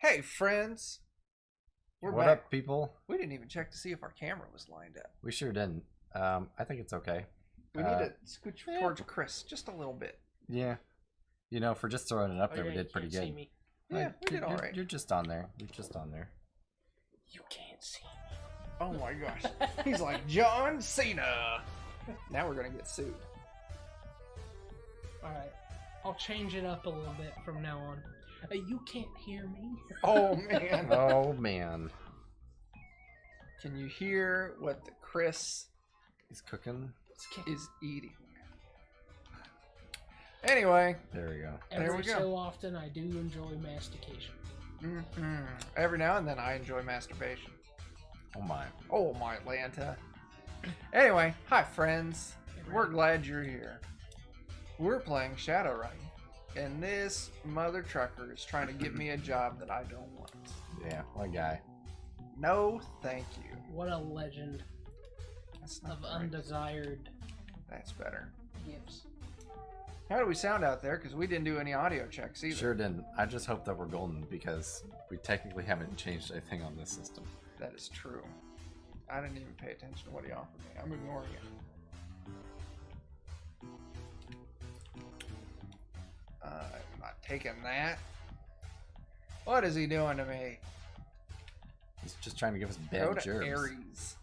Hey, friends. We're What back. up, people? We didn't even check to see if our camera was lined up. We sure didn't. I think it's okay. We need to scooch towards Chris just a little bit. Yeah. You know, for just throwing it up there, we did pretty good. Me. Yeah, we did all right. You're just on there. You're just on there. You can't see me. Oh my gosh. He's like John Cena. Now we're going to get sued. Alright. I'll change it up a little bit from now on. You can't hear me. Oh, man. Oh, man. Can you hear what the Chris He's cooking. is eating? Anyway. There we go. There we Every go. so often, I do enjoy mastication. Every now and then I enjoy masturbation. Oh, my. Oh, my Atlanta. Anyway, hi, friends. We're glad you're here. We're playing Shadowrun. And this mother trucker is trying to get me a job that I don't want. Yeah, what guy. No, thank you. What a legend That's not of right. undesired That's better. gifts. How do we sound out there? Because we didn't do any audio checks either. Sure didn't. I just hope that we're golden because we technically haven't changed anything on this system. That is true. I didn't even pay attention to what he offered me. I'm ignoring it. I'm not taking that. What is he doing to me? He's just trying to give us Go bad to gerbs. Aries.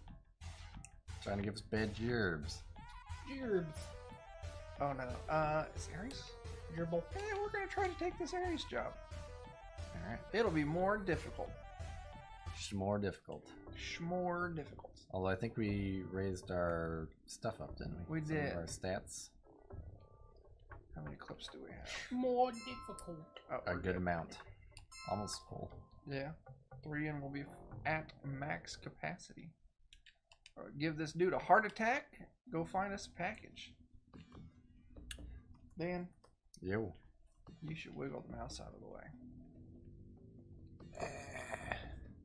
Trying to give us bad gerbs. Gerbs. Oh no. Is Aries? Gerbil. Hey, we're gonna try to take this Aries job. Alright. It'll be more difficult. It's more difficult. More difficult. Although I think we raised our stuff up, didn't we? We Some did. of our stats. How many clips do we have? More difficult. Oh, A we're good amount. Almost full. Yeah. 3 and we'll be at max capacity. Give this dude a heart attack. Go find us a package. Dan, Yo. you should wiggle the mouse out of the way.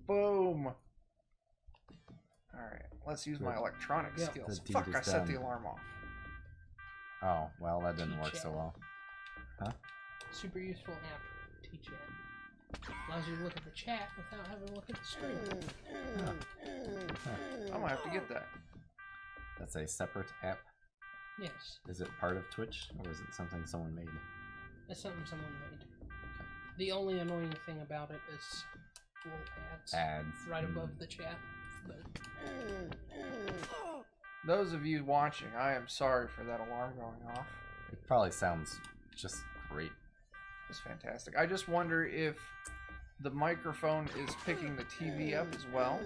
Boom. Alright, let's use my electronic Yeah. skills. The deed Fuck, is I set done. the alarm off. Oh, well, that didn't work so T-chat. well. Super useful app. T-chat. Allows you to look at the chat without having to look at the screen. I'm gonna have to get that. That's a separate app. Yes. Is it part of Twitch, or is it something someone made? That's something someone made. The only annoying thing about it is little ads Ads. right above the chat. But Those of you watching, I am sorry for that alarm going off. It probably sounds just great. It's fantastic. I just wonder if the microphone is picking the TV up as well.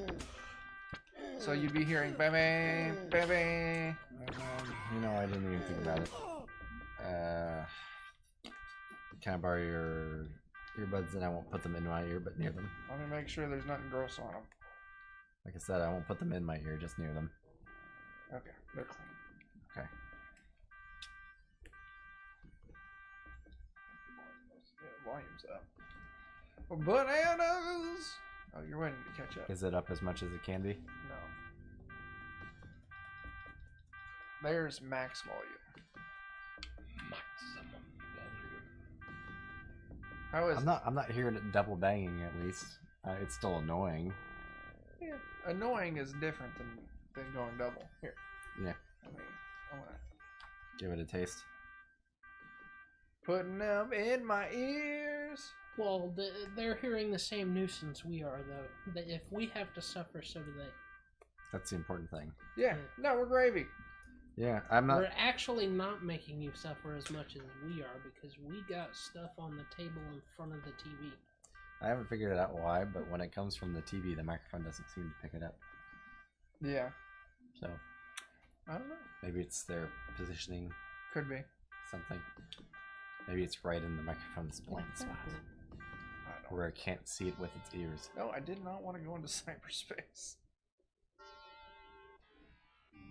So you'd be hearing bang bang bang bang. You know, I didn't even think about it. Can I borrow your earbuds and I won't put them in my ear, but near them? Let me make sure there's nothing gross on them. Like I said, I won't put them in my ear, just near them. Okay, they're clean. Okay. Yeah, volume's up. Bananas! Oh, you're waiting to catch up. Is it up as much as it can be? No. There's max volume. maximum volume. How is I'm not hearing it double banging at least. It's still annoying. Yeah, annoying is different than going double. Here. Yeah. I mean, I'm gonna Give it a taste. putting them in my ears. Well, they're hearing the same nuisance we are, though. That if we have to suffer, so do they. That's the important thing. Yeah, no, we're gravy. Yeah, I'm not. We're actually not making you suffer as much as we are because we got stuff on the table in front of the TV. I haven't figured out why, but when it comes from the TV, the microphone doesn't seem to pick it up. Yeah, So I don't know. maybe it's their positioning, Could be. something. Maybe it's right in the microphone's blind spot, I don't. where it can't see it with its ears. No, I did not want to go into cyberspace.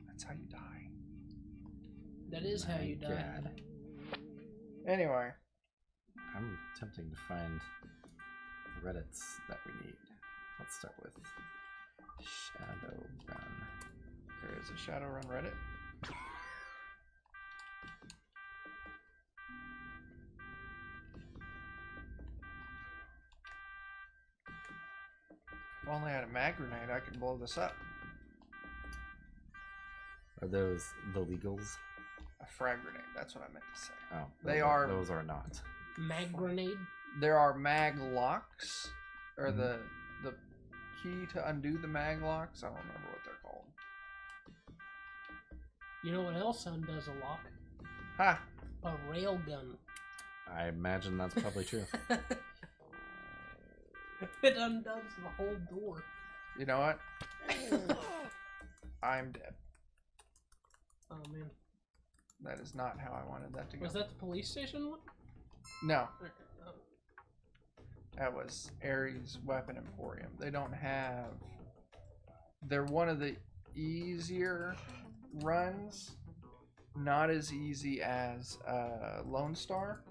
That's how you die. That is how you die. God. Anyway, I'm attempting to find the Reddits that we need. Let's start with Shadowrun. there is a Shadowrun Reddit. If only I had a mag grenade, I could blow this up. Are those the legals? A frag grenade, that's what I meant to say. Oh, They are. Those are not. Mag grenade. There are mag locks, or Mhm. the key to undo the mag locks. I don't remember what they're called. You know what else undoes a lock? Ha! A rail gun. I imagine that's probably true. It undoes the whole door. You know what? I'm dead. Oh man. That is not how I wanted that to go. Was that the police station one? No, Oh. that was Ares Weapon Emporium. They don't have. They're one of the easier runs. Not as easy as Lone Star.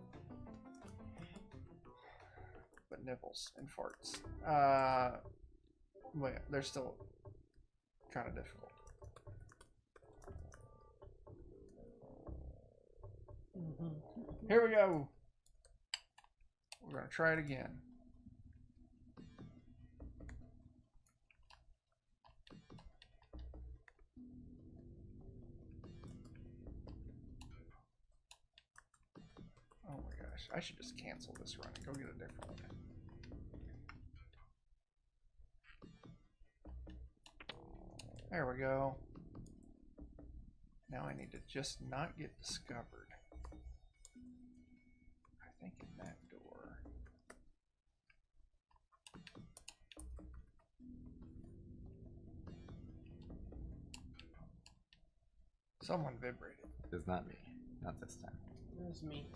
But nibbles and farts. Wait, they're still kind of difficult. Mm-hmm. Here we go. We're gonna try it again. Oh my gosh, I should just cancel this run and go get a different one. There we go. Now I need to just not get discovered. I think in that door. Someone vibrated. It's not me. Not this time. That was me.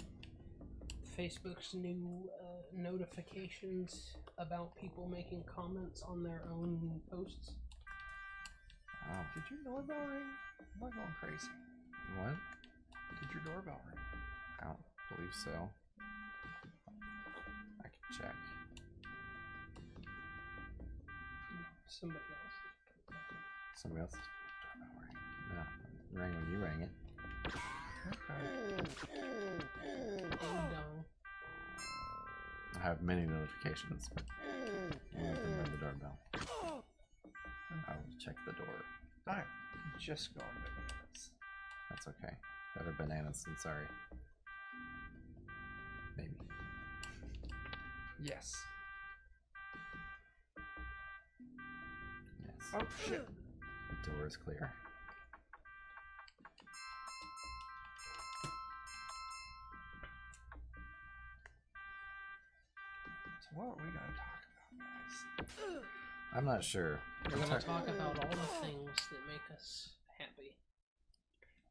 Facebook's new notifications about people making comments on their own posts. Oh. Did your doorbell ring? Am I going crazy? What? Did your doorbell ring? I don't believe so. I can check. Somebody else. Somebody else's doorbell rang. No, it rang when you rang it. Okay. Ding dong. I have many notifications, but none of them ring the doorbell. I will check the door. I'm just going bananas. That's okay. Better bananas than sorry. Maybe. Yes. Yes. Oh shit. The door is clear. So what are we gonna talk about, guys? I'm not sure. We're going to talk about all the things that make us happy.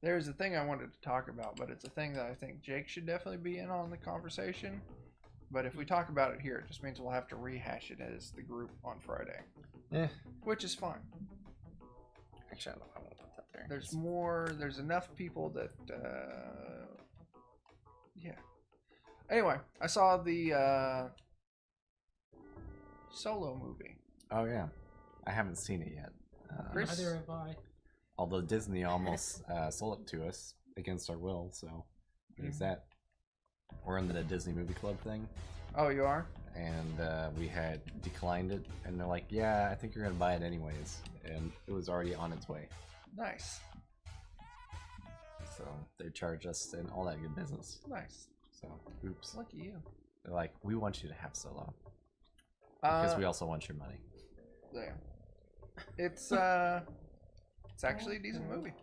There's a thing I wanted to talk about, but it's a thing that I think Jake should definitely be in on the conversation. But if we talk about it here, it just means we'll have to rehash it as the group on Friday. Yeah. Which is fine. Actually, I won't put that there. There's enough people that, yeah. Anyway, I saw the Solo movie. Oh yeah, I haven't seen it yet. Chris? Neither have I. Although Disney almost sold it to us against our will, so there's that. We're in the Disney Movie Club thing, Oh, you are? and we had declined it, and they're like, "Yeah, I think you're gonna buy it anyways," and it was already on its way. Nice. So they charge us and all that good business. Nice. So oops. Look at you. They're like, "We want you to have Solo because we also want your money." Yeah. It's actually a decent movie.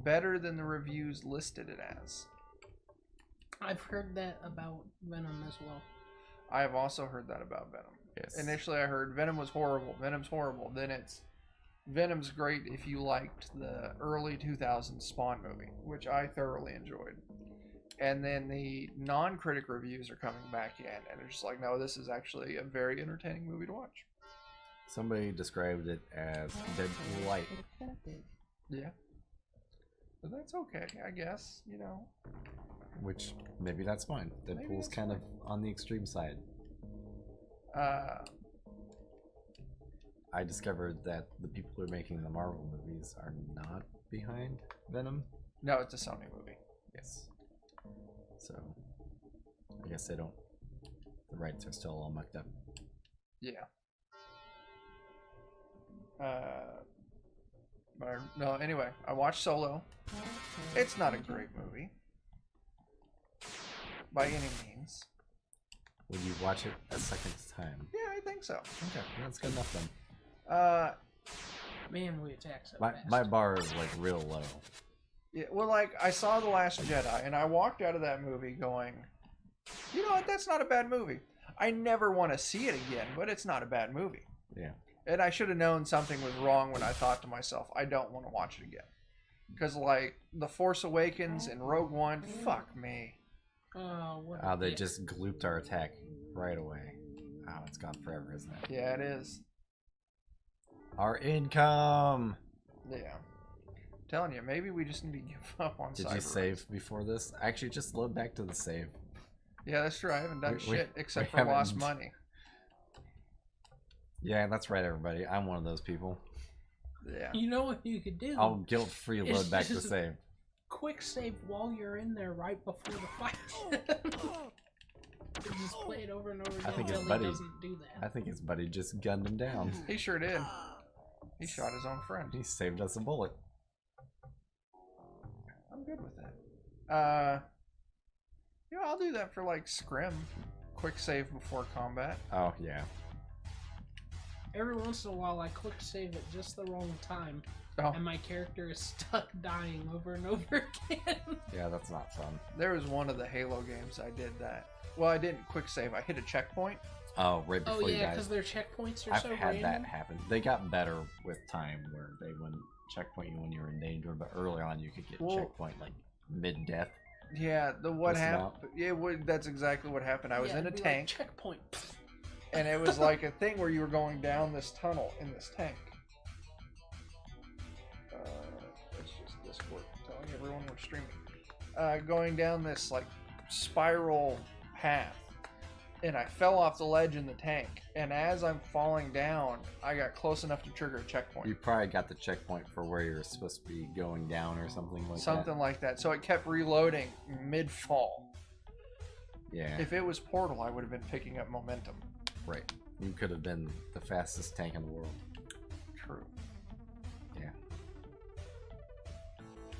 Better than the reviews listed it as. I've heard that about Venom as well. I have also heard that about Venom. Yes. Initially I heard Venom was horrible. Venom's horrible. Then it's Venom's great if you liked the early 2000s Spawn movie, which I thoroughly enjoyed. And then the non-critic reviews are coming back in, and they're just like, no, this is actually a very entertaining movie to watch. Somebody described it as Deadpool light. Yeah. But that's okay, I guess, you know. Which maybe that's fine. Deadpool's that's kind of on the extreme side. I discovered that the people who are making the Marvel movies are not behind Venom. No, it's a Sony movie. Yes. So I guess they don't. The rights are still all mucked up. Yeah. No, anyway, I watched Solo. It's not a great movie. By any means. Would you watch it a second time? Yeah, I think so. Okay, that's good enough then. Man, we attack so My fast. bar is like real low. Yeah, well, like, I saw The Last Jedi, and I walked out of that movie going, you know what, that's not a bad movie. I never want to see it again, but it's not a bad movie. Yeah. And I should have known something was wrong when I thought to myself, I don't want to watch it again. Because, like, The Force Awakens and Rogue One, fuck me. Oh, what a Oh, they dick. just glooped our attack right away. Oh, it's gone forever, isn't it? Yeah, it is. Our income! Yeah. I'm telling you, maybe we just need to give up on Did Cyber you Race. save before this? Actually, just load back to the save. Yeah, that's true. I haven't done We- shit except we for lost haven't. money. Yeah, that's right, everybody. I'm one of those people. Yeah. You know what you could do? I'll guilt-free It's load back to just- save. Quick save while you're in there right before the fight. You just play it over and over again think his until he buddy- doesn't do that. I think his buddy just gunned him down. He sure did. He shot his own friend. He saved us a bullet. I'm good with that. You know, I'll do that for like Scrim. Quick save before combat. Oh, yeah. Every once in a while, I quick save at just the wrong time, Oh, and my character is stuck dying over and over again. Yeah, that's not fun. there was one of the Halo games I did that. Well, I didn't quick save. I hit a checkpoint. Oh, right before Oh you yeah, guys. because their checkpoints are I've so had random. that happen. They got better with time, where they wouldn't checkpoint you when you were in danger, but early on you could get Well- checkpoint like mid-death. Yeah, what Listen happened? Yeah, that's exactly what happened. I was Yeah, in a it'd be like, tank, checkpoint. and it was like a thing where you were going down this tunnel in this tank. It's just Discord telling everyone we're streaming. Going down this like spiral path, and I fell off the ledge in the tank. And as I'm falling down, I got close enough to trigger a checkpoint. You probably got the checkpoint for where you're supposed to be going down or something like Something like that. So it kept reloading mid-fall. that. Yeah, If it was Portal, I would have been picking up momentum. right. You could have been the fastest tank in the world. True. Yeah.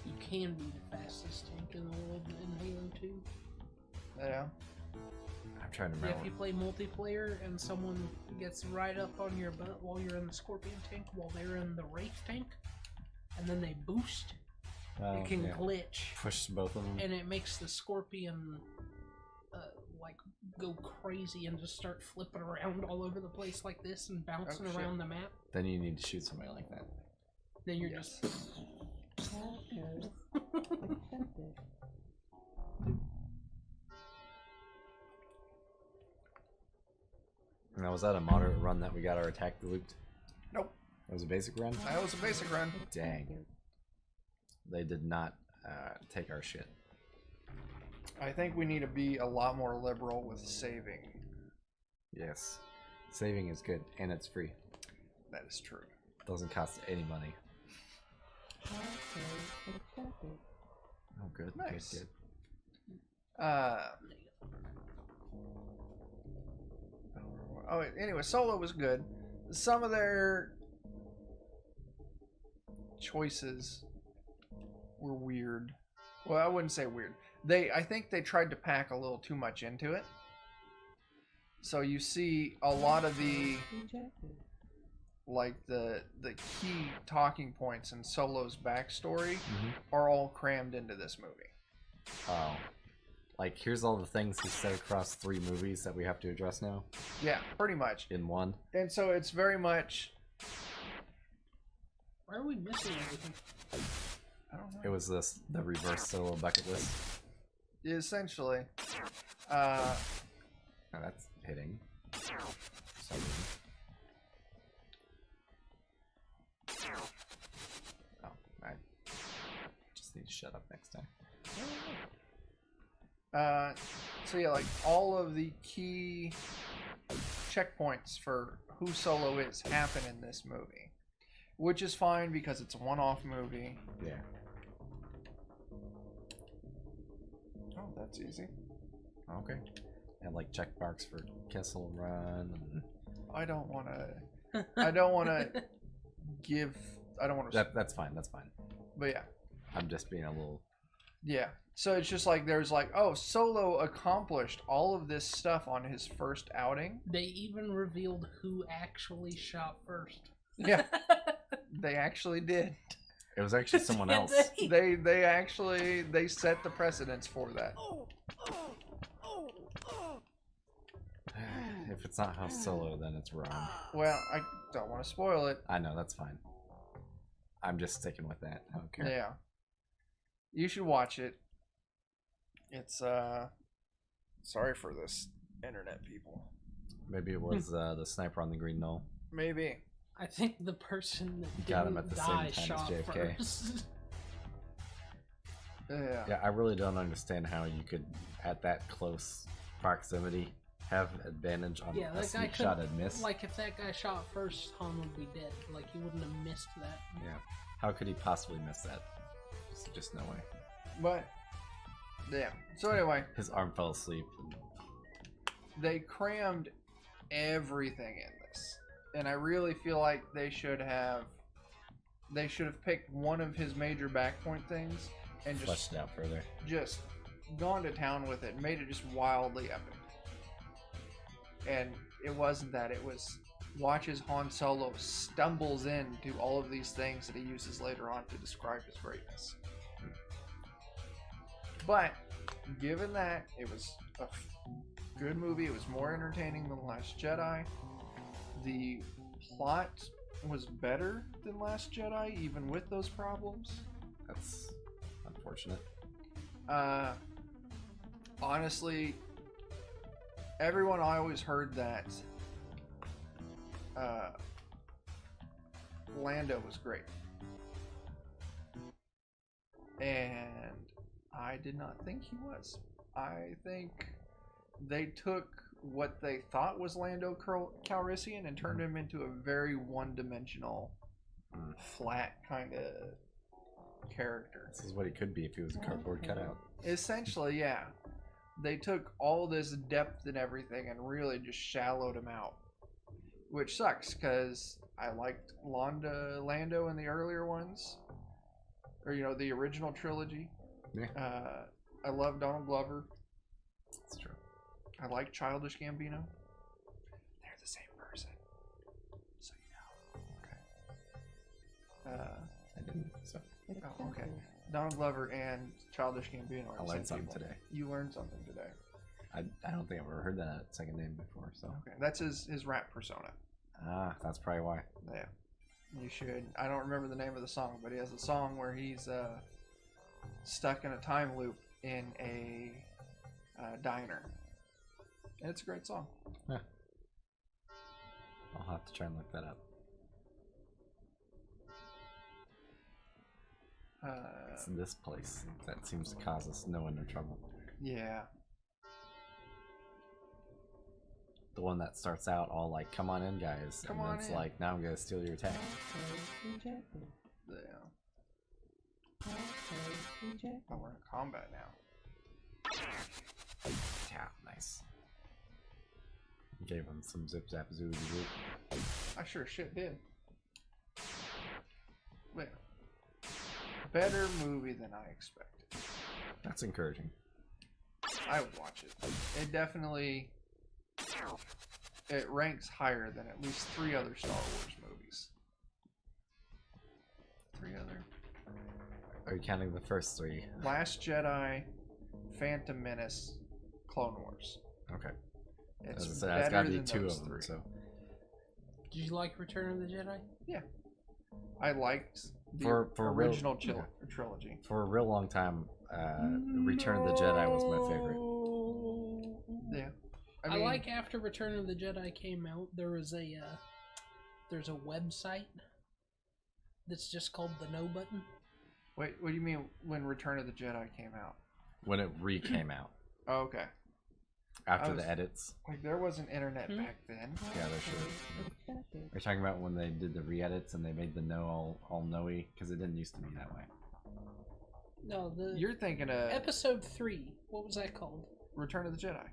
You can be the fastest tank in the world in Halo 2. Yeah. I'm trying to Yeah, remember. if you play multiplayer and someone gets right up on your butt while you're in the Scorpion tank, while they're in the Wraith tank, and then they boost, Oh, it can yeah. glitch, Push both of them. and it makes the Scorpion like go crazy and just start flipping around all over the place like this and bouncing Oh, shit. around the map. Then you need to shoot somebody like that. Then you're Yes. just Now, was that a moderate run that we got our attack looped? Nope. It was a basic run? That was a basic run. Dang. They did not take our shit. I think we need to be a lot more liberal with saving. Yes. Saving is good, and it's free. That is true. Doesn't cost any money. Oh, good. Nice. Good, Oh, anyway, Solo was good. Some of their choices were weird. Well, I wouldn't say weird. I think they tried to pack a little too much into it. So you see a lot of the key talking points in Solo's backstory Mm-hmm. are all crammed into this movie. Oh. Like, here's all the things he said across 3 movies that we have to address now Yeah, pretty much. in one. And so it's very much. why are we missing everything? I don't know. It was the reverse Solo bucket list. Essentially. Oh, that's hitting. Something. Oh, I just need to shut up next time. So yeah, like all of the key checkpoints for who Solo is happen in this movie, which is fine because it's a one-off movie. Yeah. Oh, that's easy. Okay. And like check marks for Kessel Run and I don't want to. I don't want to give. I don't want to. That's fine. That's fine. But yeah. I'm just being a little. Yeah. So it's just like there's like, oh, Solo accomplished all of this stuff on his first outing. They even revealed who actually shot first. Yeah. They actually did. It was actually someone else. They actually set the precedence for that. If it's not Han Solo, then it's wrong. Well, I don't want to spoil it. I know, that's fine. I'm just sticking with that. I don't care. Yeah. You should watch it. It's sorry for this internet people. Maybe it was the sniper on the green knoll. Maybe. I think the person that Got him didn't at the die same time shot as JFK. first. Yeah. Yeah, I really don't understand how you could, at that close proximity, have advantage on Yeah, a that guy sneak could, shot and miss. like, if that guy shot first, Han would be dead. Like, he wouldn't have missed that. Yeah. How could he possibly miss that? Just no way. But yeah. So anyway, His arm fell asleep. And they crammed everything in this. And I really feel like they should have picked one of his major backpoint things and fleshed it out further. just gone to town with it and made it just wildly epic. And it wasn't that. It was watch as Han Solo stumbles into all of these things that he uses later on to describe his greatness. But given that, it was a good movie. It was more entertaining than Last Jedi. The plot was better than Last Jedi, even with those problems. That's unfortunate. Honestly, everyone always heard that Lando was great. And I did not think he was. I think they took what they thought was Lando Calrissian and turned him into a very one-dimensional, flat kind of character. This is what he could be if he was a cardboard cutout. Essentially, yeah. They took all this depth and everything and really just shallowed him out. Which sucks, because I liked Lando in the earlier ones. Or, the original trilogy. Yeah. I love Donald Glover. That's true. I like Childish Gambino. They're the same person. So you know. Okay. I didn't. So Oh, okay. Donald Glover and Childish Gambino are I the learned same something people. today. You learned something today. I don't think I've ever heard that second name before. So Okay. That's his rap persona. that's probably why. Yeah. You should. I don't remember the name of the song, but he has a song where he's stuck in a time loop in a diner. And it's a great song. Yeah. I'll have to try and look that up. It's this place that seems to cause us no end of trouble. Yeah. The one that starts out all like, "Come on in, guys," Come and on then it's in. like, "Now I'm gonna steal your attack." Yeah. Oh, we're in combat now. Yeah, nice. Gave him some zip zap zoo zoo. I sure shit did. Well, better movie than I expected. That's encouraging. I would watch it. It definitely ranks higher than at least 3 other Star Wars movies. 3 other? Are you counting the first 3? Last Jedi, Phantom Menace, Clone Wars. Okay. It's That's better got to be than 2 those of them. 3. So Did you like Return of the Jedi? I liked the For a real- original yeah. trilogy. for a real long time, Return of the Jedi was my favorite. Yeah. I like after Return of the Jedi came out, there was there's a website that's just called the No Button. Wait, what do you mean when Return of the Jedi came out? When it came out Oh, okay. after was- the edits. Like, there wasn't internet Hmm? back then. Yeah, there should. You're talking about when they did the re-edits and they made the no all no-y because it didn't used to be that way. No, the You're thinking of episode 3. What was that called? Return of the Jedi.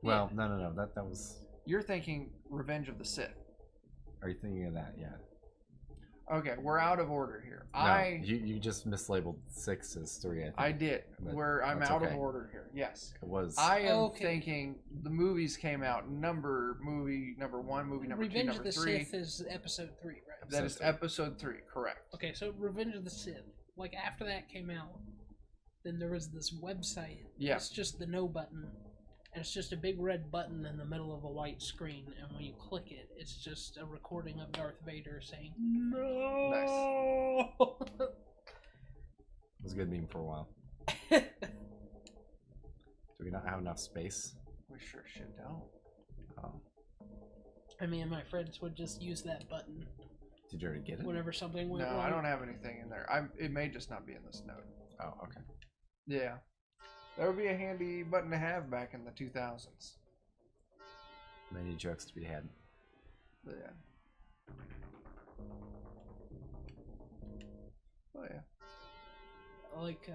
Well, no, that was You're thinking Revenge of the Sith. Are you thinking of that? Yeah. Okay, we're out of order here. No, you just mislabeled 6 as 3. I think. I did. But I'm that's out okay. of order here. Yes. It was. I am Okay. thinking the movies came out. Movie number 1, movie number 2, Revenge number of the 3. Sith is episode 3, right? That is episode 3, correct. Okay, so Revenge of the Sith. Like after that came out, then there was this website. Yeah. It's just the no button. And it's just a big red button in the middle of a white screen, and when you click it, it's just a recording of Darth Vader saying "No." It was a good meme for a while. Nice. Do we not have enough space? We sure shit don't. Oh. I mean, my friends would just use that button Did you already get it? whenever something went No, wrong. I don't have anything in there. It may just not be in this note. Oh, okay. Yeah. That would be a handy button to have back in the 2000s. Many jokes to be had. Yeah. Oh yeah. Like,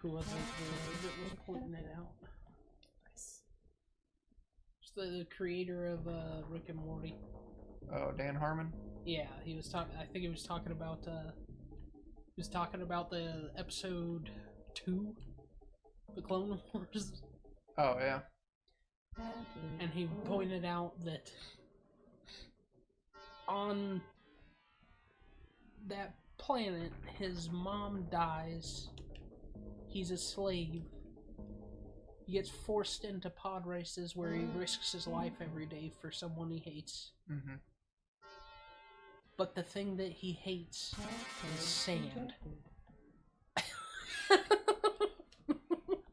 who was it that was pointing it out? Nice. It's the creator of Rick and Morty. Oh, Dan Harmon? Yeah, he was talking. I think he was talking about. He was talking about the episode 2, the Clone Wars, Oh yeah. and he pointed out that on that planet, his mom dies. He's a slave. He gets forced into pod races where he risks his life every day for someone he hates. Mm-hmm. But the thing that he hates is sand.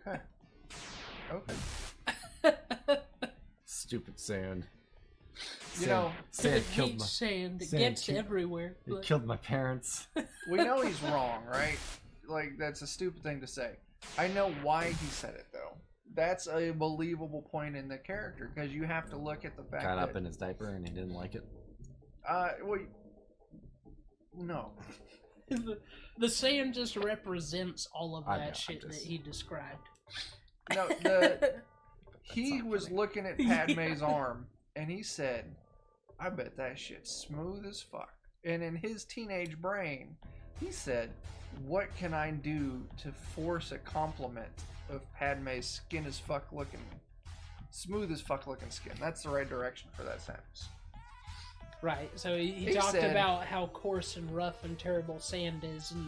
Okay. Okay. Stupid sand. You know, Sand It killed hates my. sand. It sand gets killed- everywhere. It but- killed my parents. we know he's wrong, right? Like, that's a stupid thing to say. I know why he said it, though. That's a believable point in the character, because you have to look at the fact Got that... up in his diaper and he didn't like it. Well, no. The sand just represents all of I that know, shit I'm just- that he described. No, he not was funny. looking at Padme's arm, and he said, I bet that shit's smooth as fuck. And in his teenage brain, he said, what can I do to force a compliment of Padme's skin as fuck looking, smooth as fuck looking skin? That's the right direction for that sentence. Right, so he He talked said- about how coarse and rough and terrible sand is, and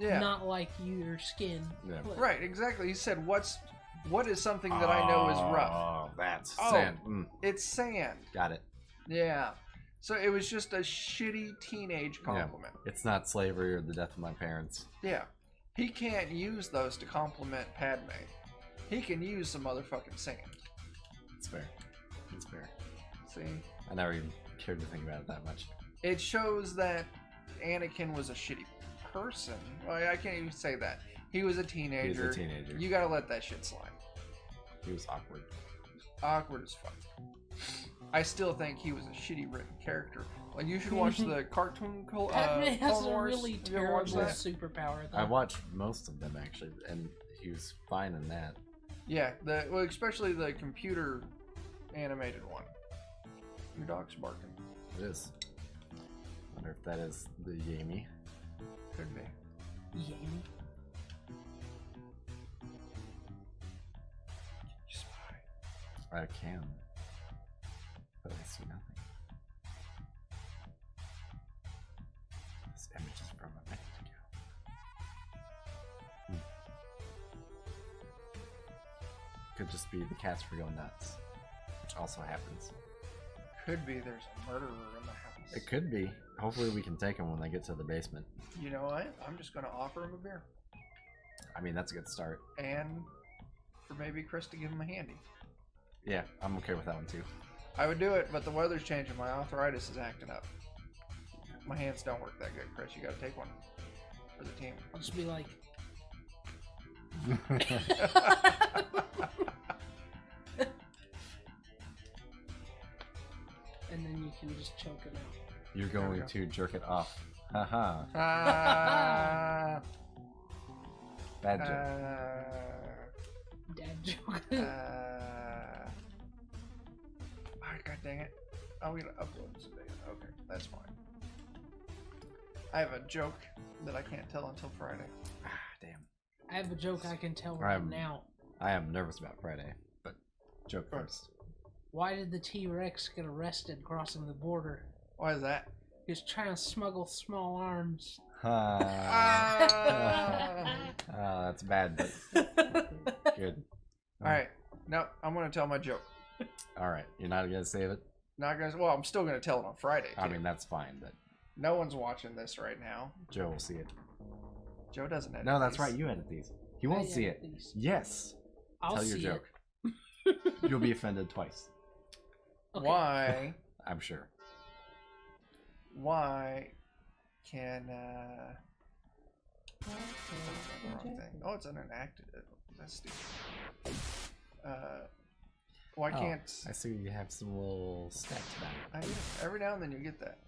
Yeah. not like your skin. Yeah. But- Right, exactly. He said, what is something that I know is rough? Oh, that's Oh. sand. Mm, It's sand. got it. Yeah. So it was just a shitty teenage compliment. It's not slavery or the death of my parents. Yeah. He can't use those to compliment Padme. He can use some motherfucking sand. It's fair. It's fair. See? I never even cared to think about it that much. It shows that Anakin was a shitty person. Well, I can't even say that. He was a teenager. He was a teenager. You gotta let that shit slide. He was awkward. Awkward as fuck. I still think he was a shitty written character. Like, you should watch the cartoon Padme has Clone a Wars. really Have you ever watched terrible that? superpower, though. I watched most of them actually, and he was fine in that. Yeah, especially the computer animated one. Your dog's barking. It is. Wonder if that is the Yami. Could be. Yami. You spy. I can, but I see nothing. This image is from a minute ago. Could just be the cats were going nuts, which also happens. Could be there's a murderer in the house. It could be. Hopefully we can take them when they get to the basement. You know what? I'm just gonna offer him a beer. I mean, that's a good start. And for maybe Chris to give him a handy. Yeah, I'm okay with that one too. I would do it, but the weather's changing. My arthritis is acting up. My hands don't work that good, Chris. You gotta take one for the team. I'll just be like, and then you can just choke him out. You're There we going go. to jerk it off. Haha. Ah, Bad joke. Dad joke. God dang it. I'm gonna upload this video. Okay, that's fine. I have a joke that I can't tell until Friday. Ah, damn. I have a joke I can tell right now. I am nervous about Friday, but joke first. Why did the T-Rex get arrested crossing the border? Why is that? He was trying to smuggle small arms. That's bad, but good. Alright, no, I'm gonna tell my joke. Alright, you're not gonna save it? Not gonna. Well, I'm still gonna tell it on Friday. I mean, that's fine, but no one's watching this right now. Joe will see it. Joe doesn't edit. No, that's these. right. You edit these. He won't see it. These. Yes. I'll Tell your see joke. It. You'll be offended twice. Okay. Why? I'm sure. Why can wrong thing. Oh, it's unenacted. That's stupid. Why can't I see you have some little stats about it. every now and then you get that.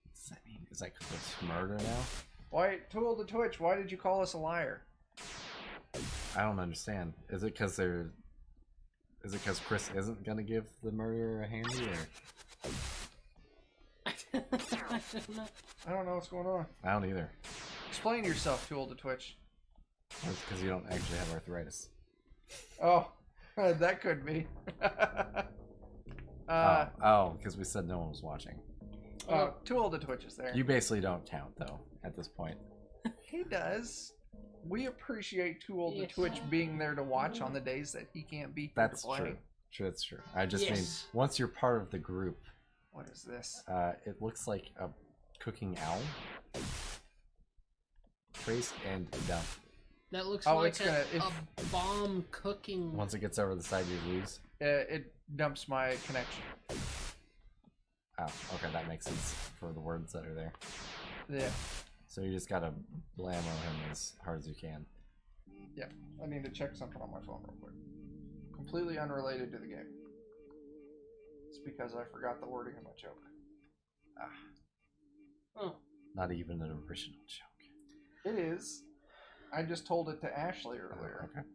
What's that mean? Is that because it's murder now? Why, Tool the Twitch? Why did you call us a liar? I don't understand. Is it because they're? Is it because Chris isn't gonna give the murderer a handy, or? I don't know. I don't know what's going on. I don't either. Explain yourself, Tool the Twitch. That's because you don't actually have arthritis. Oh, that could be. Because we said no one was watching. Tool the Twitch is there. You basically don't count though at this point. He does. We appreciate Tool the Yes. Twitch being there to watch on the days that he can't be here That's to play. true. True, that's true. I just mean Yes. once you're part of the group, What is this? it looks like a cooking owl. Trace and dump. That looks Oh, like it's gonna- a bomb cooking. Once it gets over the side, you lose. It dumps my connection. Oh, okay, that makes sense for the words that are there. Yeah, So you just gotta blammo him as hard as you can. yeah. I need to check something on my phone real quick. Completely unrelated to the game. It's because I forgot the wording of my joke. Oh, Not even an original joke. It is. I just told it to Ashley earlier. Okay.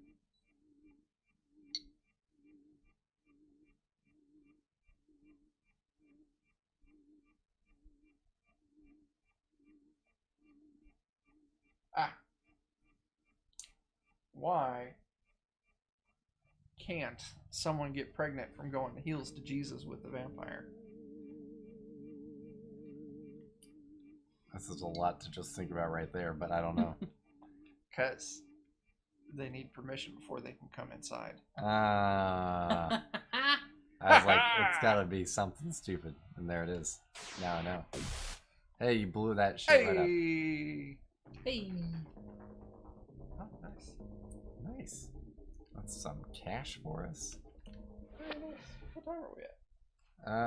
Why can't someone get pregnant from going to heels to Jesus with the vampire? This is a lot to just think about right there, but I don't know. Because they need permission before they can come inside. I was like, it's gotta be something stupid. And there it is. Now I know. Hey, you blew that shit right up. Hey! hey. Oh, nice. Nice. That's some cash for us. Very nice. What time are we at?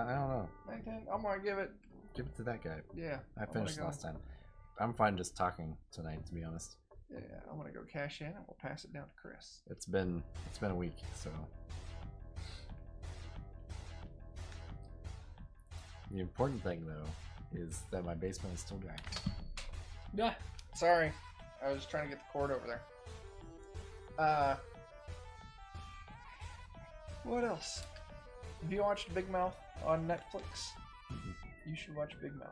I don't know. 9:10. I'm gonna give it. Give it to that guy. Yeah. I I'm gonna finished go- last time. I'm fine just talking tonight, to be honest. Yeah, I'm gonna go cash in and we'll pass it down to Chris. It's been a week, so the important thing though is that my basement is still dry. Yeah. Sorry, I was trying to get the cord over there. What else? Have you watched Big Mouth on Netflix? You should watch Big Mouth.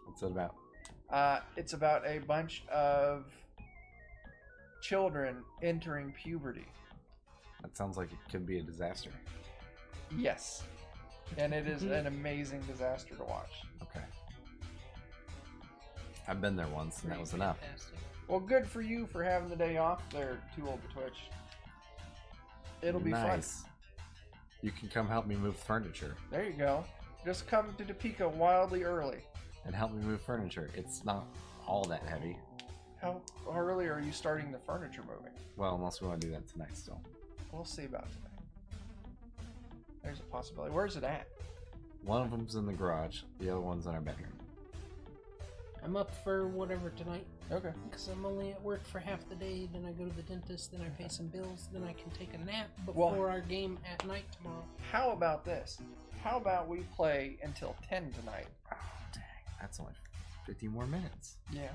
What's it about? It's about a bunch of children entering puberty. That sounds like it could be a disaster. Yes. And it is an amazing disaster to watch. Okay. I've been there once, and that was enough. Fantastic. Well, good for you for having the day off. They're too old to Twitch. It'll be fun. Nice. You can come help me move furniture. There you go. Just come to Topeka wildly early. And help me move furniture. It's not all that heavy. How early are you starting the furniture moving? Well, unless we want to do that tonight still. We'll see about tonight. There's a possibility. Where's it at? One of them's in the garage. The other one's in our bedroom. I'm up for whatever tonight Okay. because I'm only at work for half the day. Then I go to the dentist. Then I pay some bills. Then I can take a nap Well- before our game at night tomorrow. How about this? How about we play until 10 tonight? Oh, dang. That's only 50 more minutes. Yeah.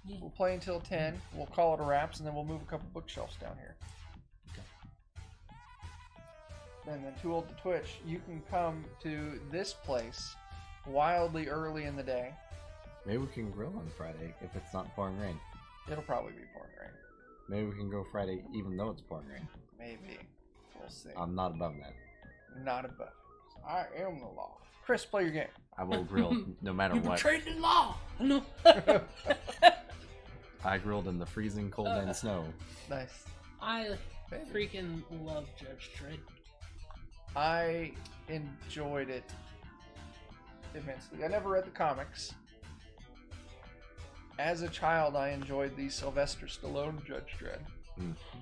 Yeah. We'll play until 10. We'll call it a wraps, and then we'll move a couple bookshelves down here. and then Too Old to Twitch, you can come to this place wildly early in the day. Maybe we can grill on Friday if it's not pouring rain. It'll probably be pouring rain. Maybe we can go Friday even though it's pouring rain. Maybe. We'll see. I'm not above that. Not above. I am the law. Chris, play your game. I will grill no matter You what. betrayed the law. No. I grilled in the freezing cold and snow. Nice. I Baby. freaking love Judge Dredd. I enjoyed it immensely. I never read the comics. As a child, I enjoyed the Sylvester Stallone Judge Dredd.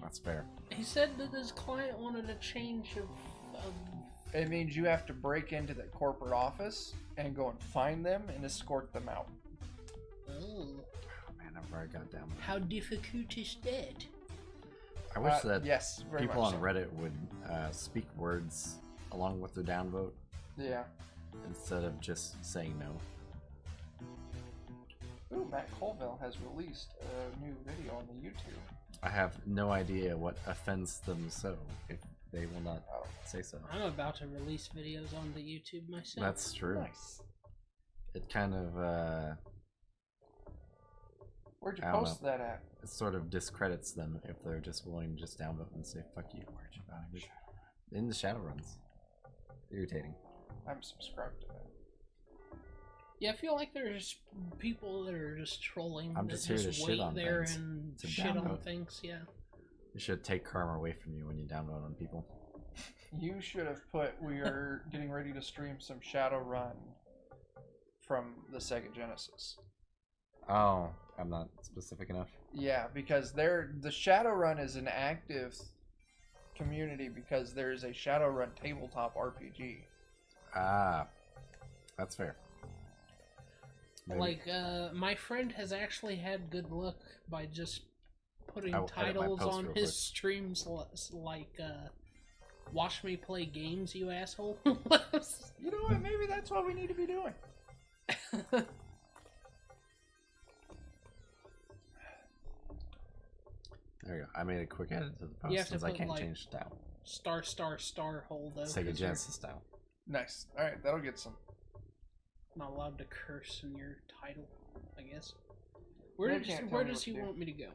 That's fair. He said that his client wanted a change of It means you have to break into the corporate office and go and find them and escort them out. oh, Man, I've already got down. how difficult is that? I wish that yes, very people much on so. Reddit would speak words along with the downvote Yeah. instead of just saying no. Ooh, Matt Colville has released a new video on the YouTube. I have no idea what offends them so if they will not Oh, say so. I'm about to release videos on the YouTube myself. That's true. nice. It kind of Where'd you I don't post that at? it sort of discredits them if they're just willing to just downvote and say fuck you. In the Shadowruns. Irritating. I'm subscribed to that. Yeah, I feel like there's people that are just trolling. I'm that just here to shit wait on there things, and to shit on downvote. things. Yeah. You should take karma away from you when you downvote on people. You should have put we are getting ready to stream some Shadowrun from the Sega Genesis. Oh, I'm not specific enough. Yeah, because the Shadowrun is an active community because there's a Shadowrun tabletop RPG. Ah, that's fair. Maybe. Like, my friend has actually had good luck by just putting I will edit my titles post on real his quick. streams like, watch me play games, you asshole. You know what? Maybe that's what we need to be doing. There you go. I made a quick edit to the You post have to since I put, can't like, change style. star hole though. Sega 'cause you're Genesis style. Nice. All right, that'll get some. not allowed to curse in your title, I guess. You Where can't tell me does what he to do. want me to go?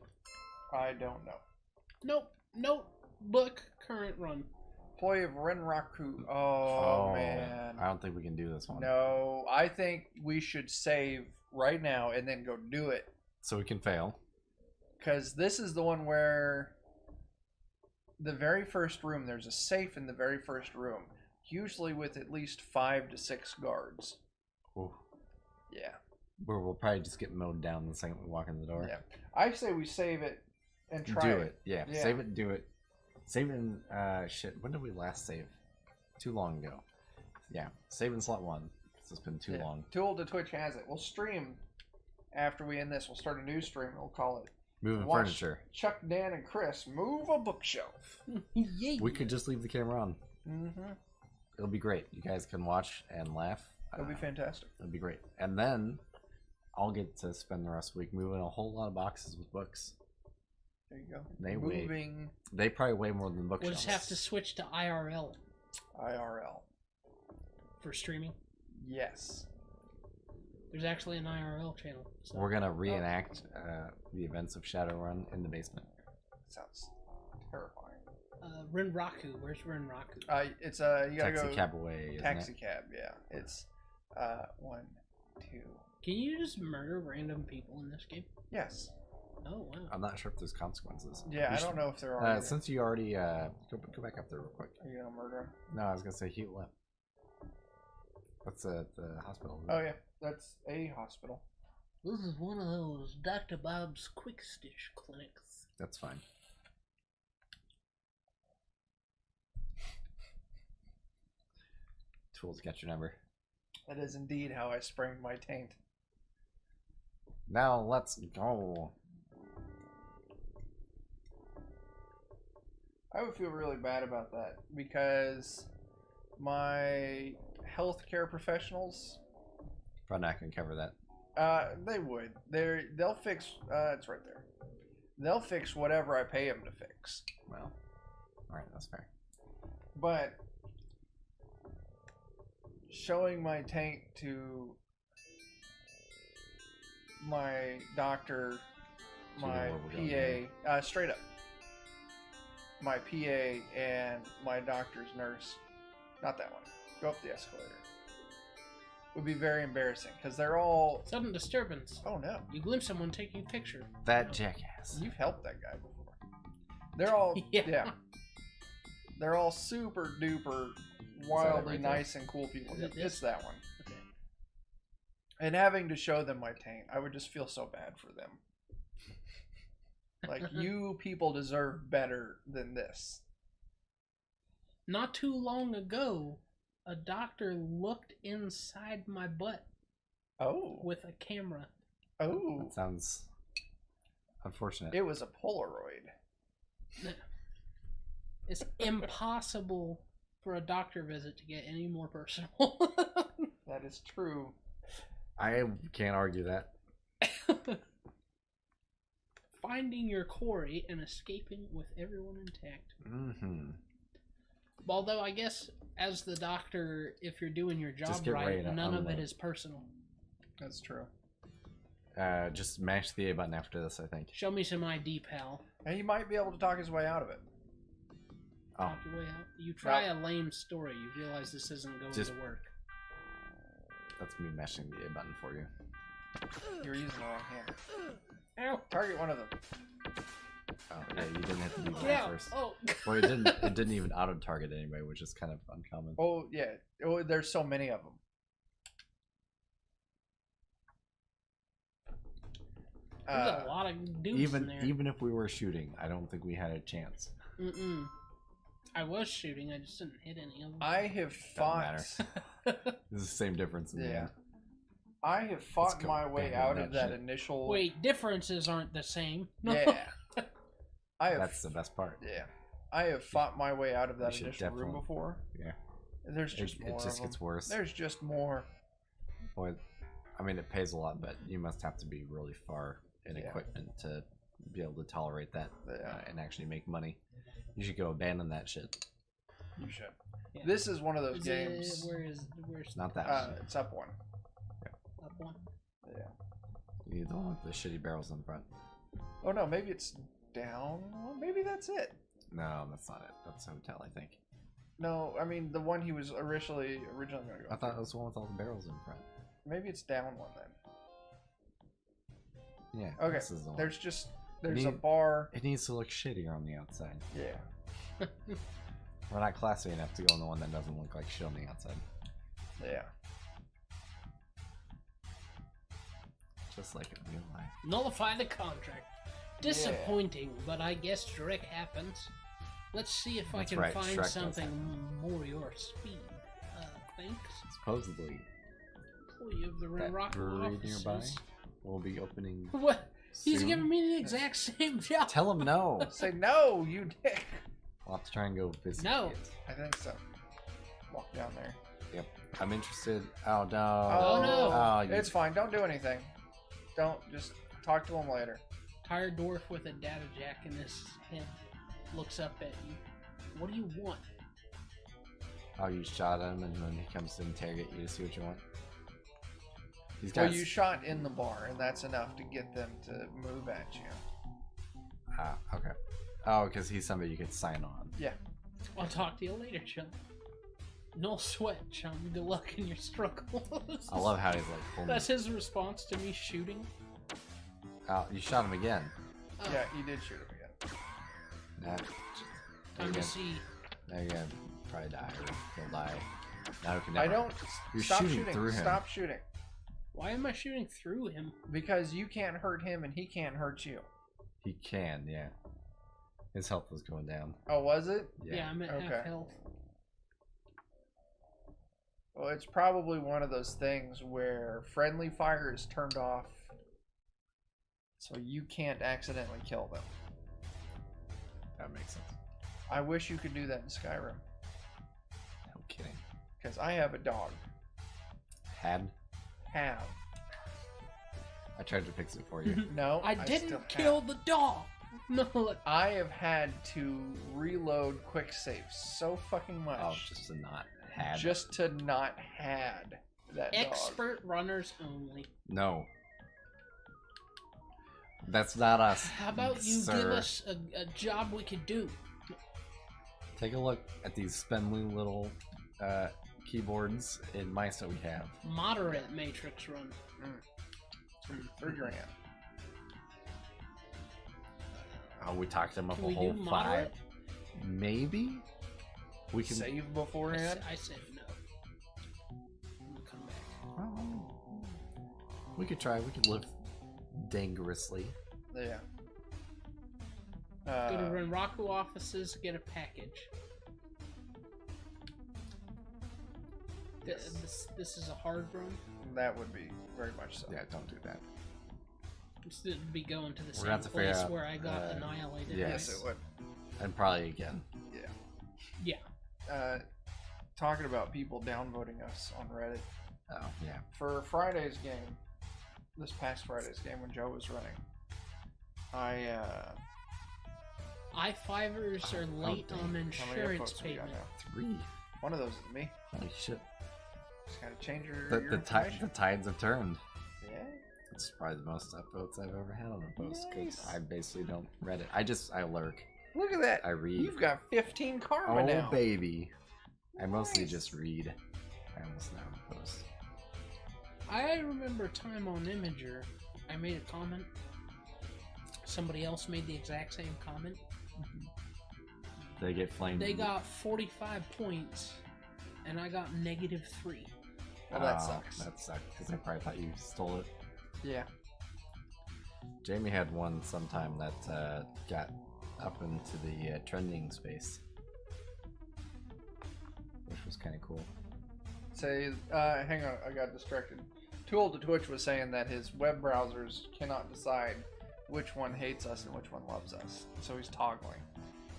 I don't know. Nope. Book current run. Employee of Renraku. Oh man. I don't think we can do this one. No, I think we should save right now and then go do it. So we can fail. Because this is the one where the very first room, there's a safe in the very first room. Usually with at least 5 to 6 guards. Ooh. Yeah. Where we'll probably just get mowed down the second we walk in the door. Yeah. I say we save it and try Do it. Yeah. Yeah. Save it, do it. Save in shit. When did we last save? Too long ago. Yeah. Save in slot 1. Because it's been too Yeah. long. Too Old to Twitch has it. We'll stream after we end this. We'll start a new stream. We'll call it Moving Watch furniture. Chuck, Dan, and Chris Move a Bookshelf. Yeah. We could just leave the camera on. Mm-hmm. It'll be great. You guys can watch and laugh. That'll be fantastic. It'll be great. And then I'll get to spend the rest of the week moving a whole lot of boxes with books. There you go. They weigh. Moving They probably weigh more than We'll bookshelves. just have to switch to IRL IRL. for streaming. Yes. There's actually an IRL channel. So. We're gonna reenact the events of Shadowrun in the basement. Sounds terrifying. Renraku. Where's Renraku? It's you gotta Taxi go cab away, isn't taxi it? cab. Yeah, it's 1, 2. Can you just murder random people in this game? Yes. Oh wow. I'm not sure if there's consequences. Yeah, We I should- don't know if there are. either. Since you already go back up there real quick. Are you gonna murder him? No, I was gonna say heal up. That's at the hospital. isn't Oh it? yeah, that's a hospital. This is one of those Dr. Bob's Quick Stitch clinics. That's fine. Tools got your number. That is indeed how I sprained my taint. Now let's go. I would feel really bad about that because my healthcare professionals, Probably not gonna cover that. they would. They'll fix. It's right there. They'll fix whatever I pay them to fix. Well, all right, that's fair. But showing my tank to my doctor, So you know my where we're going PA, straight up. My PA and my doctor's nurse. Not that one. Go up the escalator. Would be very embarrassing because they're all. Sudden disturbance. Oh no. You glimpse someone taking a picture. That jackass. You've helped that guy before. They're all. Yeah. They're all super duper wildly right there? nice and cool people. Is it Yep, it's this? that one. Okay. And having to show them my taint, I would just feel so bad for them. Like, you people deserve better than this. Not too long ago, a doctor looked inside my butt Oh. with a camera. Oh. That sounds unfortunate. It was a Polaroid. It's impossible for a doctor visit to get any more personal. That is true. I can't argue that. Finding your quarry and escaping with everyone intact. Mm-hmm. Although I guess as the doctor, if you're doing your job Just get ready right, to none of it unload. is personal. That's true. Just mash the A button after this, I think. Show me some ID, pal. And he might be able to talk his way out of it. Oh, Talk your way out. You try a lame story, you realize this isn't going Just- to work. that's me mashing the A button for you. You were using the wrong hand. Ow! Target one of them. Oh, yeah, you didn't have to do Get that out! first. Oh! Well, it didn't. It didn't even auto target anyway, which is kind of uncommon. Oh, yeah. Oh, there's so many of them. There's a lot of dudes in there. Even if we were shooting, I don't think we had a chance. Mm-mm. I was shooting, I just didn't hit any of them. I have fought. matter. This is the same difference in the Yeah. end. I have fought go my way bang out that of that shit. initial. Wait, differences aren't the same. No. Yeah. I have. That's the best part. Yeah. I have fought my way out of that We should initial room definitely- before. Yeah. There's It, just more. it just of gets them. worse. There's just more. Boy, I mean, it pays a lot, but you must have to be really far in Yeah. equipment to be able to tolerate that Yeah. and actually make money. You should go abandon that shit. You should. Yeah. This is one of those Is games. where's Not that one. It's up one. up one? Yeah. You need the one with the shitty barrels in front. Oh no, maybe it's down. Well, maybe that's it. No, that's not it. That's the hotel, I think. No, I mean the one he was originally gonna go. I thought it to. was the one with all the barrels in front. Maybe it's down one then. Yeah. Okay. This is the one. There's a Need- bar. It needs to look shittier on the outside. Yeah. We're not classy enough to go on the one that doesn't look like shit on the outside. Yeah. Just like in real life. Nullify the contract. Disappointing, but I guess Shrek happens. Let's see if That's I can right, find Shrek does something more your speed. Thanks. Supposedly, Employee of the that Rock brewery offices. nearby will be opening What? He's soon. giving me the exact same job. Tell him no. Say no, you dick. We'll have to try and go visit. No. it. I think so. Walk down there. Yep. I'm interested. Oh no. Oh, no. Oh, you- It's fine. Don't do anything. Don't just talk to him later. Tired dwarf with a data jack in his head looks up at you. What do you want? Oh, you shot him, and then he comes to interrogate you to see what you want. He's got. Well, you shot in the bar, and that's enough to get them to move at you. Ah, okay. Oh, because he's somebody you could sign on. Yeah. I'll talk to you later, chum. No sweat, chum. Good luck in your struggles. I love how he's like. Holding. That's his response to me shooting. Oh, you shot him again. Oh, Yeah, you did shoot him again. Nah, Time to again. see. Now you're gonna probably die, or he'll die. Now you can I never. don't. You're Stop shooting shooting. through him. Stop shooting. Why am I shooting through him? Because you can't hurt him, and he can't hurt you. He can, yeah. His health was going down. Oh, was it? Yeah, I'm at Okay. half health. Well, it's probably one of those things where friendly fire is turned off, so you can't accidentally kill them. That makes sense. I wish you could do that in Skyrim, No kidding. because I have a dog. Had. Have. I tried to fix it for you. No, I still didn't have. kill the dog. No, look. I have had to reload quick saves so fucking much. Oh, just to not Had. just to not had that dog. Expert runners only. No. That's not us. How about you sir. give us a job we could do? Take a look at these spindly little keyboards and mice that we have. Moderate matrix run. $3,000. Oh, we talked them up Can a we whole do 5. moderate? Maybe? We can... Save beforehand? I said no. We'll come back. Oh. We could try. We could live dangerously. Yeah. Go to Renraku offices, get a package. This is a hard run. That would be very much so. Yeah, don't do that. This would be going to the We're gonna have same to figure place out, where I got annihilated. yes. Yes, it would. And probably again. Yeah. Talking about people downvoting us on Reddit. Oh, yeah. For Friday's game, this past Friday's game when Joe was running, I-5ers are late dang. on how many insurance upvotes we got payment. now? 3. One of those is me. Holy shit. Just gotta change your The information. tides have turned. Yeah. It's probably the most upvotes I've ever had on a post because Nice. I basically don't Reddit. I lurk. Look at that. I read. You've got 15 karma Oh, now. baby. I mostly Nice. just read. I almost never post. I remember a time on Imager, I made a comment. Somebody else made the exact same comment. They get flamed. They got 45 points, and I got -3. Well, that Oh, sucks. That sucked because I probably thought you stole it. Yeah. Jamie had one sometime that got up into the trending space, which was kind of cool. Say, hang on, I got distracted. Too Old to Twitch was saying that his web browsers cannot decide which one hates us and which one loves us. So he's toggling.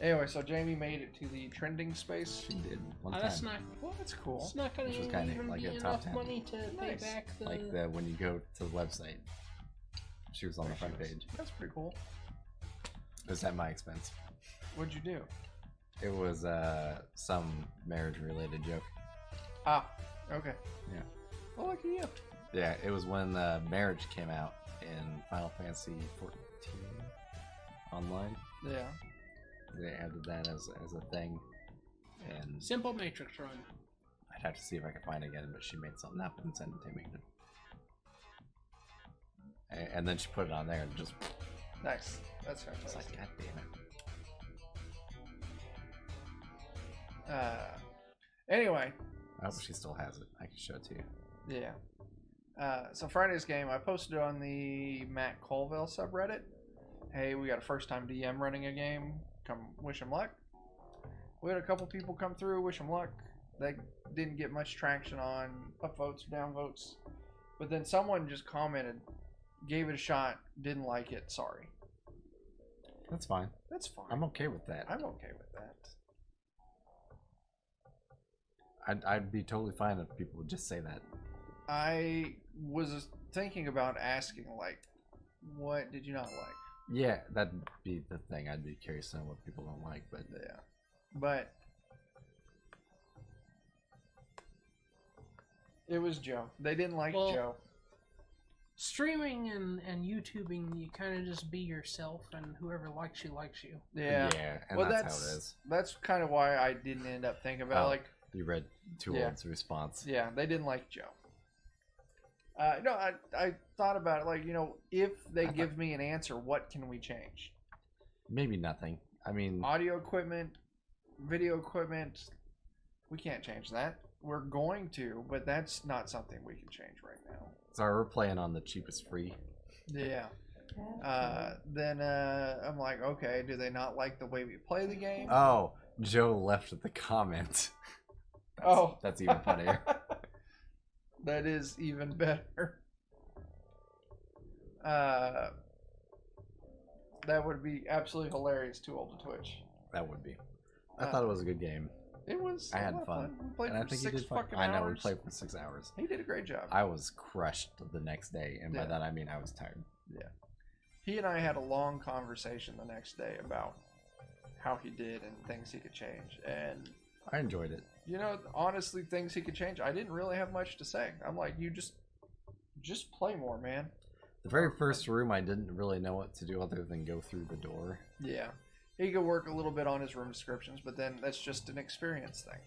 Anyway, so Jamie made it to the trending space. She did one time. That's not. Well, that's cool. It's not going Which was to kinda even like be a top enough 10. money to pay Nice. back the. Like when you go to the website. She was on the front page. That's pretty cool. It was at my expense. What'd you do? It was some marriage-related joke. Ah, okay. Yeah. Well, lucky you. Yeah, it was when marriage came out in Final Fantasy 14 online. Yeah. They added that as a thing, and Simple matrix run. I'd have to see if I could find it again. But she made something up and sent it to me, and then she put it on there and just Nice. That's was like, fantastic. God damn it! Anyway, I hope she still has it. I can show it to you. yeah. So Friday's game, I posted on the Matt Colville subreddit. Hey, we got a first-time DM running a game. Come wish him luck. We had a couple people come through, wish him luck. They didn't get much traction on upvotes or downvotes. But then someone just commented, gave it a shot, didn't like it, sorry. That's fine. That's fine. I'm okay with that. I'm okay with that. I'd be totally fine if people would just say that. I was thinking about asking, like, what did you not like? Yeah, that'd be the thing. I'd be curious to know what people don't like, but Yeah. But it was Joe. They didn't like Well, Joe. Streaming and YouTubing, you kind of just be yourself, and whoever likes you likes you. Yeah. and Well, that's how it is. That's kind of why I didn't end up thinking about Oh. like, You read Too Yeah. Old's response. yeah, they didn't like Joe. No, I thought about it, like, you know, if they give me an answer, what can we change? Maybe nothing. I mean, Audio equipment, video equipment, we can't change that. We're going to, but that's not something we can change right now. so we're playing on the cheapest free. Yeah. Then I'm like, okay, do they not like the way we play the game? Oh, Joe left the comment. That's even funnier. That is even better. That would be absolutely hilarious. Too Old to Twitch. That would be. I thought it was a good game. It was. I a had lot of fun. We played And I for think he 6 did fun. fucking I know, we hours. played for 6 hours. He did a great job. I was crushed the next day, and by Yeah. that I mean I was tired. He and I had a long conversation the next day about how he did and things he could change, and I enjoyed it. You know, honestly, things he could change. I didn't really have much to say. I'm like, you just play more, man. The very first room, I didn't really know what to do other than go through the door. Yeah. He could work a little bit on his room descriptions, but then that's just an experience thing.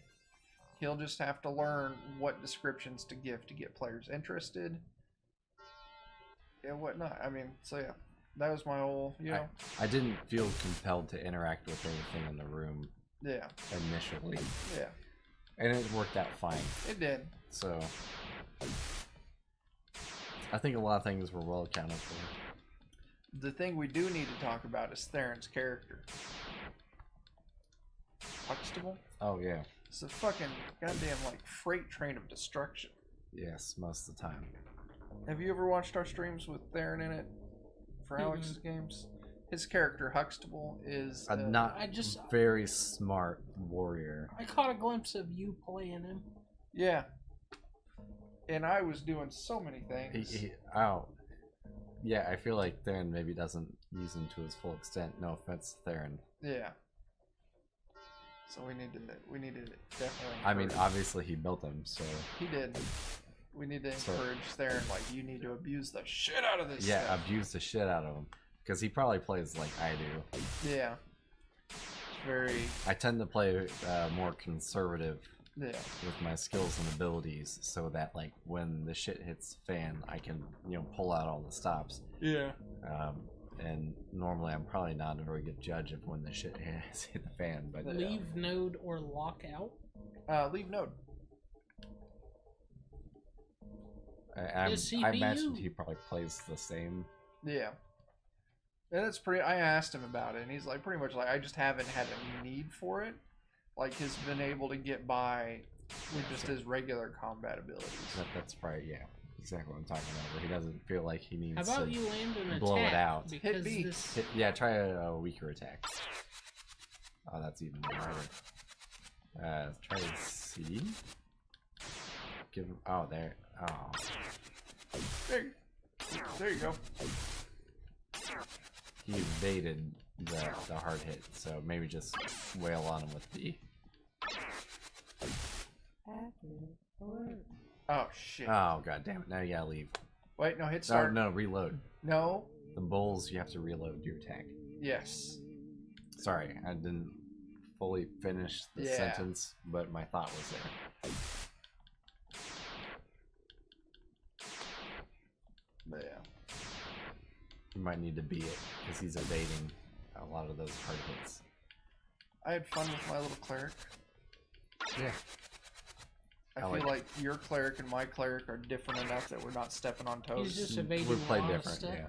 He'll just have to learn what descriptions to give to get players interested and whatnot. I mean, so yeah, that was my whole, you know. I didn't feel compelled to interact with anything in the room Yeah. initially. Yeah. And it worked out fine. It did. So, I think a lot of things were well accounted for. The thing we do need to talk about is Theron's character. Huxtable? Oh, yeah. It's a fucking goddamn, like, freight train of destruction. Yes, most of the time. Have you ever watched our streams with Theron in it for Alex's games? His character, Huxtable, is... A not very smart warrior. I caught a glimpse of you playing him. Yeah. And I was doing so many things. Yeah, I feel like Theron maybe doesn't use him to his full extent. No offense, Theron. Yeah. So we need to definitely... I mean, obviously he built them, so... He did. We need to encourage Theron, like, you need to abuse the shit out of this Yeah, stuff. abuse the shit out of him. Because he probably plays like I do. Yeah. It's very... I tend to play more conservative Yeah. with my skills and abilities, so that, like, when the shit hits the fan, I can, you know, pull out all the stops. Yeah. And normally I'm probably not a very good judge of when the shit has hit the fan, but... Leave node or lock out? Leave node. I imagine he probably plays the same. Yeah. And that's pretty... I asked him about it, and he's like, pretty much like, I just haven't had a need for it. Like, he's been able to get by with just his regular combat abilities. That's probably, yeah, exactly what I'm talking about, where he doesn't feel like he needs How about to you land an blow attack? it out. Hit B. Yeah, try a weaker attack. Oh, that's even harder. Try to C. Give him... Oh, there. Oh. There you go. He evaded the hard hit, so maybe just wail on him with B. Oh, shit. Oh, god damn it. Now you gotta leave. Wait, no, hit start. No, reload. No. The bulls, you have to reload your attack. Yes. Sorry, I didn't fully finish the sentence, but my thought was there. But yeah. You might need to beat it, because he's evading a lot of those hard hits. I had fun with my little cleric. Yeah. I feel like your cleric and my cleric are different enough that we're not stepping on toes. He's just evading We play a lot of different, stuff. yeah.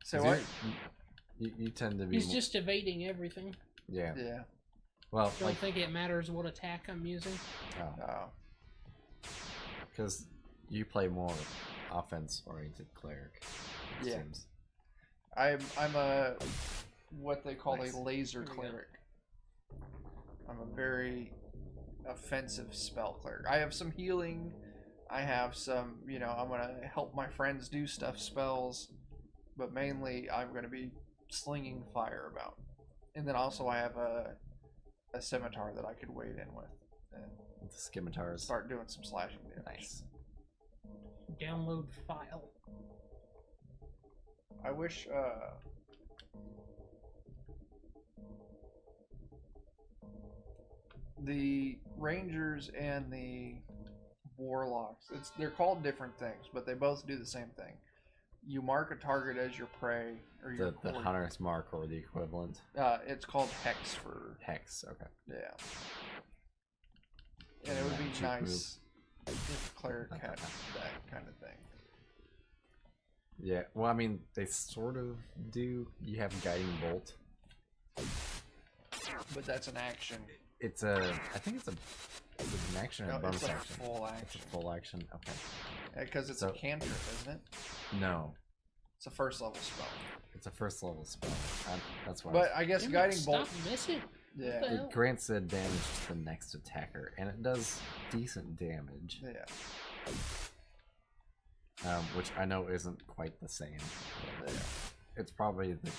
So what? You tend to be... He's just evading everything. Yeah. Yeah. Well, Don't like... think it matters what attack I'm using. Oh. Because you play more offense-oriented cleric. It Yeah. seems. I'm a what they call Nice. a laser There we go. cleric. I'm a very offensive spell cleric. I have some healing. I have some, you know, I'm gonna help my friends do stuff spells, but mainly I'm gonna be slinging fire about. And then also I have a scimitar that I could wade in with and The scimitars. start doing some slashing damage. Nice. Download file. I wish the Rangers and the Warlocks, they're called different things, but they both do the same thing. You mark a target as your prey or your The hunter's mark or the equivalent. it's called Hex for Hex, okay. yeah. And it would be Cheap nice if cleric had that kind of thing. Yeah, well, I mean, they sort of do. You have Guiding Bolt. But that's an action. It's a... I think it's an action or a bonus it's a action. full It's action. a full action, okay. Because it's a cantrip, isn't it? No, It's a first level spell. it's a first level spell. That's why. But I guess Damn it, Guiding Bolt. Stop missing. Yeah. What the hell? It grants advantage to the next attacker, and it does decent damage. Yeah. Which I know isn't quite the same. But Yeah. it's probably the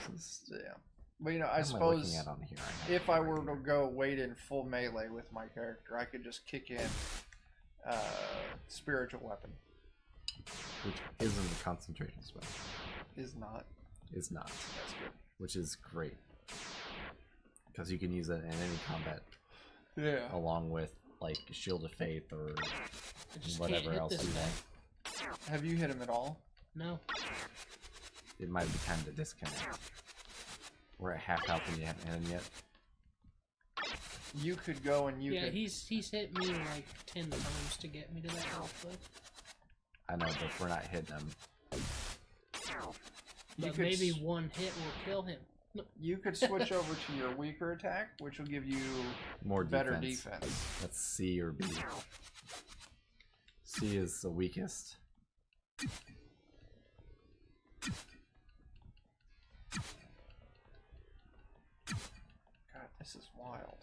closest. Yeah. But you know, I What am I suppose looking at on here? if I were to go wait in full melee with my character, I could just kick in spiritual weapon. Which isn't a concentration spell. Is not. Is not. That's good. Which is great. Because you can use it in any combat. Yeah. Along with, like, Shield of Faith or I just whatever can't hit else this you guy. want. Have you hit him at all? No. It might be time to disconnect. We're at half health and you haven't hit him yet. You could go and you Yeah, could. he's hit me like 10 times to get me to that health, though. I know, but we're not hitting him. You But could maybe s- one hit will kill him. You could switch over to your weaker attack, which will give you More better defense. defense. That's C or B. C is the weakest. God, this is wild.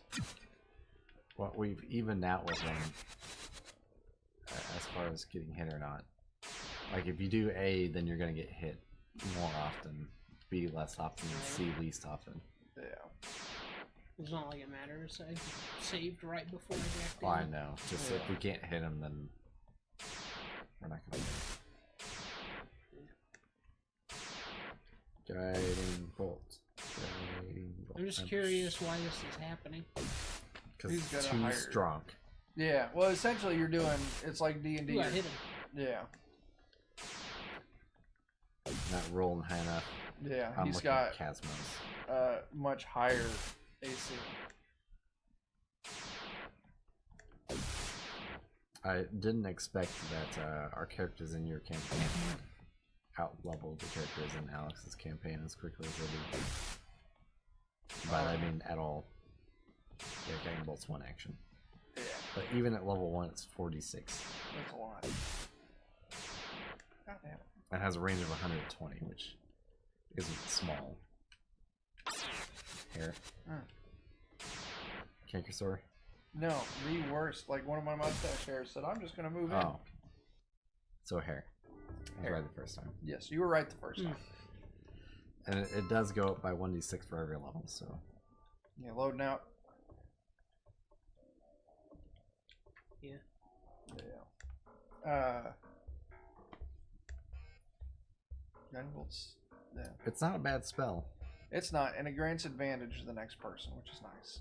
Well, we've evened out with him as far as getting hit or not. Like, if you do A, then you're going to get hit more often. B less often, and C least often. Yeah. It's not like it matters. I saved right before I jacked in. Oh, I know. Just Yeah. if we can't hit him, then we're not going to. Guiding bolt. Guiding bolt. I'm just curious why this is happening. Because He's it's got a too higher- strong. Yeah. Well, essentially, you're doing. It's like D&D. Ooh, I hit him. Yeah. Not rolling high enough. Yeah. I'm He's looking got at Casmos. much higher AC. I didn't expect that our characters in your campaign out-leveled the characters in Alex's campaign as quickly as they did. But I mean, at all. Yeah, Guiding Bolt's one action. Yeah. But even at level 1, it's 46. That's a lot. God damn it. It has a range of 120, which isn't small. Here. Canker sore? No, the worst. Like one of my mustache hairs said, "I'm just gonna move in." Oh. So hair. I was Hair. right the first time. Yes, you were right the first time. And it does go up by 1d6 for every level, so. Yeah, loading out. Yeah. Yeah. Gunbolts. Yeah. It's not a bad spell. It's not, and it grants advantage to the next person, which is nice.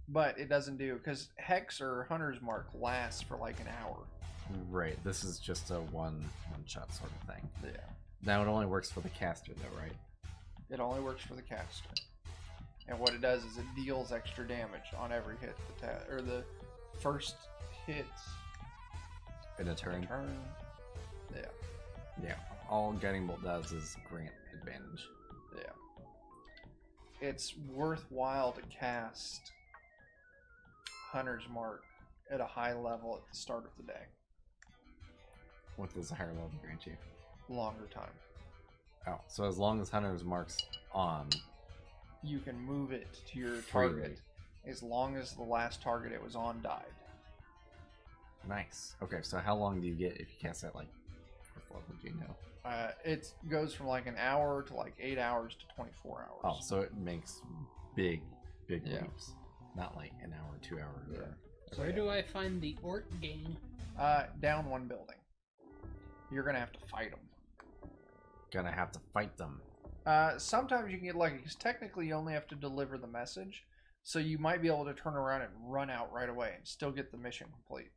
But it doesn't do, because Hex or Hunter's Mark lasts for like an hour. Right, this is just a one-shot sort of thing. Yeah. Now it only works for the caster though, right? It only works for the caster. And what it does is it deals extra damage on every hit or the first hit In a turn? Yeah. Yeah. All Guiding Bolt does is grant advantage. Yeah. It's worthwhile to cast Hunter's Mark at a high level at the start of the day. What does a higher level grant you? Longer time. Oh, so as long as Hunter's Mark's on, You can move it to your Freely. target as long as the last target it was on died. nice. Okay, so how long do you get if you cast that, like, 4th level, do you know? It goes from like an hour to like 8 hours to 24 hours. Oh, so it makes big Yeah. leaps. Not like an hour, 2 hours. Yeah. Or... So, Where do I find the Orc gang? down one building. You're gonna have to fight them. Gonna have to fight them. Sometimes you can get lucky because technically you only have to deliver the message, so you might be able to turn around and run out right away and still get the mission complete.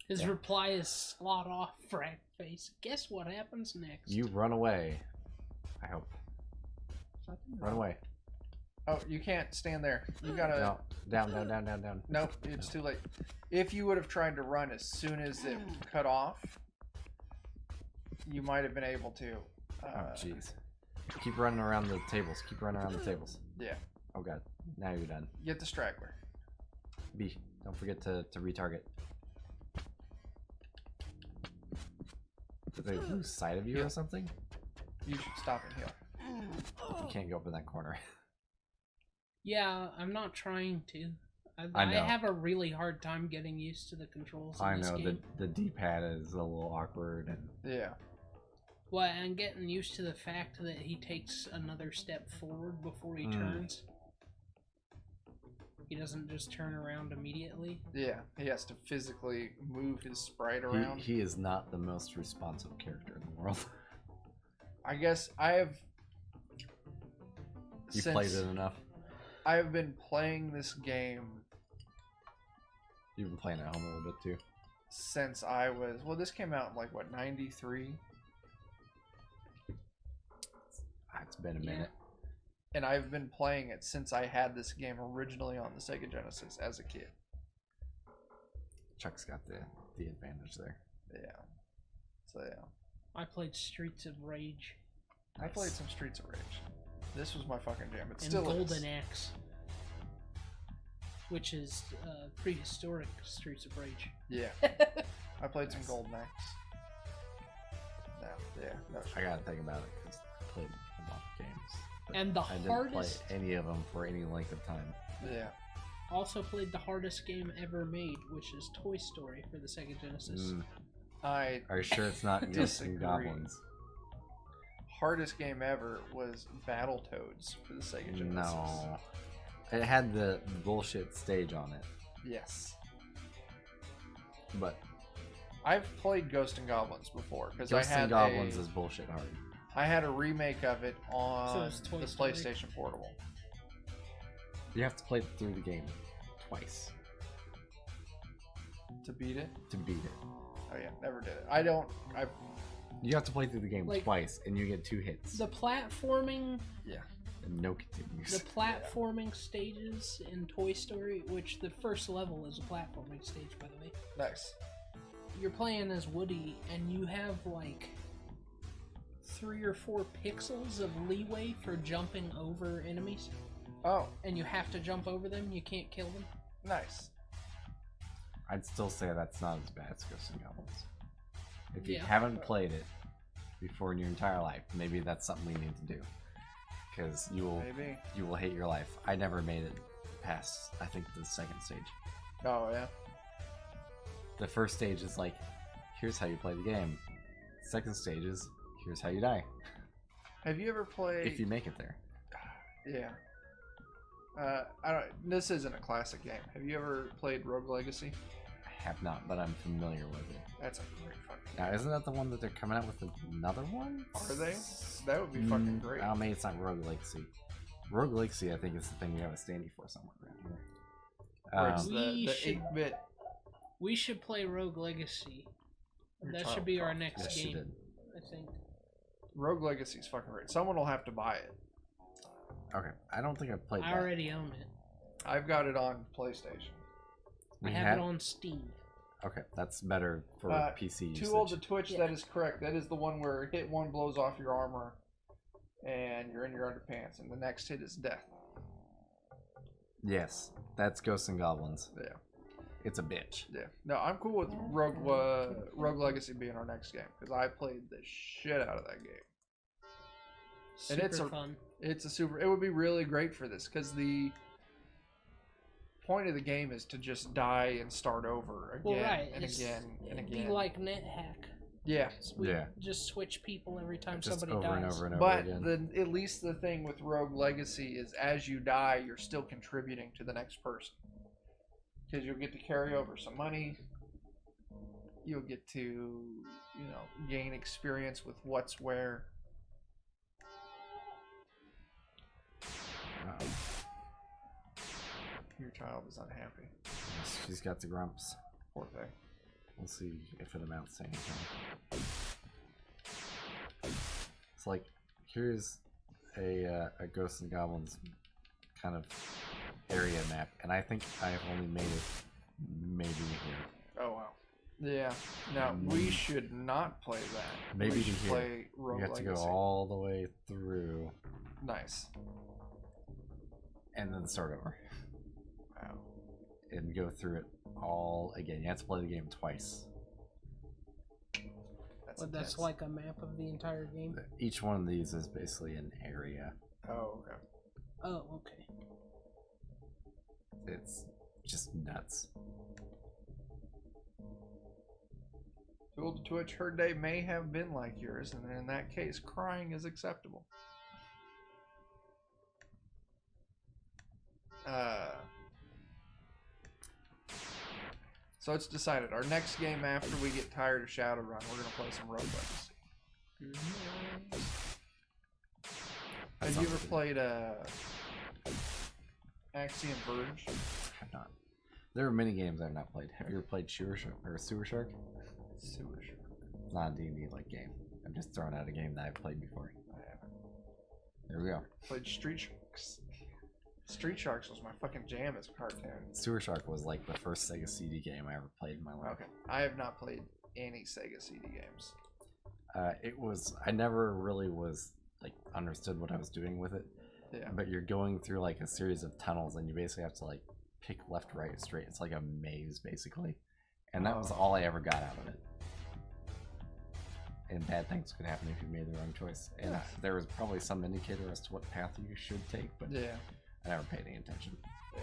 His Yeah. reply is slot off, frag face. Guess what happens next? You run away. I hope. Run away. Oh, you can't stand there. You gotta. No. Down. Nope, it's No. too late. If you would have tried to run as soon as it cut off, you might have been able to. Oh, jeez. Keep running around the tables. Keep running around the tables. Yeah. Oh, God. Now you're done. Get the straggler. B. Don't forget to retarget. Did they lose sight of you Yeah. or something? You should stop and heal. You can't go up in that corner. Yeah, I'm not trying to. I I know. have a really hard time getting used to the controls in I this know game. the D-pad is a little awkward, and Yeah. Well, I'm getting used to the fact that he takes another step forward before he turns. He doesn't just turn around immediately. Yeah, he has to physically move his sprite around. He is not the most responsive character in the world. I guess I have. You played it enough. I have been playing this game. You've been playing at home a little bit too. Since I was this came out in like what 93. It's been a minute. And I've been playing it since I had this game originally on the Sega Genesis as a kid. Chuck's got the advantage there. Yeah. So yeah. I played Streets of Rage. I played some Streets of Rage. This was my fucking jam. It and still Golden is. Axe, which is prehistoric Streets of Rage. Yeah. I played some Golden Axe. No. I gotta think about it because I played a lot of games. And the I didn't hardest. play any of them for any length of time. Yeah. Also played the hardest game ever made, which is Toy Story for the Sega Genesis. I Are you sure it's not Ghosts and disagree. Goblins? Hardest game ever was Battletoads for the Sega Genesis. No. It had the bullshit stage on it. Yes. But I've played Ghost and Goblins before because I Ghosts had and Goblins is bullshit hard. I had a remake of it So on it's Toy the Story. PlayStation Portable. You have to play through the game twice To beat it? to beat it. Oh yeah, never did it. You have to play through the game Like, twice, and you get 2 hits. The platforming, And no continues. the platforming stages in Toy Story, which the first level is a platforming stage, by the way. Nice. You're playing as Woody, and you have like 3 or 4 pixels of leeway for jumping over enemies, Oh, and you have to jump over them. You can't kill them. nice. I'd still say that's not as bad as Ghosts and Goblins. If you Yeah. haven't played it before in your entire life, maybe that's something we need to do. Because you will hate your life. I never made it past, I think, the second stage. Oh yeah. The first stage is like, here's how you play the game. Second stage is, here's how you die. Have you ever played? If you make it there. Yeah. I don't. This isn't a classic game. Have you ever played Rogue Legacy? I have not, but I'm familiar with it. That's a great fucking Now, game. isn't that the one that they're coming out with another one? Are they? That would be fucking great. Oh, maybe it's not Rogue Legacy. Rogue Legacy, I think, is the thing we have a standee for somewhere around Where it's here. the We should- 8-bit. We should play Rogue Legacy. Your That child should be our cough. next Yes, she game, did. I think. Rogue Legacy's fucking great. Someone will have to buy it. Okay, I don't think I've played I that. already own it. I've got it on PlayStation. We I have it on Steam. Okay, that's better for PC usage. Too old to Twitch. Yeah. That is correct. That is the one where hit one blows off your armor, and you're in your underpants, and the next hit is death. Yes, that's Ghosts and Goblins. Yeah. It's a bitch. Yeah. No, I'm cool with Rogue Legacy being our next game because I played the shit out of that game. Super And it's fun. It's a super. It would be really great for this because the point of the game is to just die and start over again Well, right. and again and It'd again. be like NetHack. Yeah. We Yeah. just switch people every time Just somebody over dies. and over and over But again. at least the thing with Rogue Legacy is as you die, you're still contributing to the next person. Because you'll get to carry over some money. You'll get to, gain experience with what's where. Wow. Your child is unhappy. She's got the grumps. Poor thing. We'll see if it amounts to anything. It's like, here's a Ghosts and Goblins kind of area map, and I think I've only made it maybe here. Oh, wow. Yeah. Now, we should not play that. Maybe we should here. play Rogue You have to Legacy. go all the way through Nice. and then start over. Wow. And go through it all again. You have to play the game twice. That's But that's intense. like a map of the entire game. Each one of these is basically an area. Oh, okay. Oh, okay. It's just nuts. Too old to twitch. Her day may have been like yours, and in that case, crying is acceptable. So it's decided. Our next game after we get tired of Shadowrun, we're gonna play some Rogue Legacy. Have you ever played Axiom Verge? I have not. There are many games I've not played. Have you ever played Sewer Shark? Sewer Shark? It's not a D&D like game. I'm just throwing out a game that I've played before. I haven't. There we go. Played Street Sharks. Street Sharks was my fucking jam as a cartoon. Sewer Shark was like the first Sega CD game I ever played in my life. Okay. I have not played any Sega CD games. I never really was like understood what I was doing with it. Yeah. But you're going through like a series of tunnels and you basically have to like pick left, right, straight. It's like a maze basically. And that was all I ever got out of it. And bad things could happen if you made the wrong choice. And there was probably some indicator as to what path you should take, but yeah. I never paid any attention. Yeah.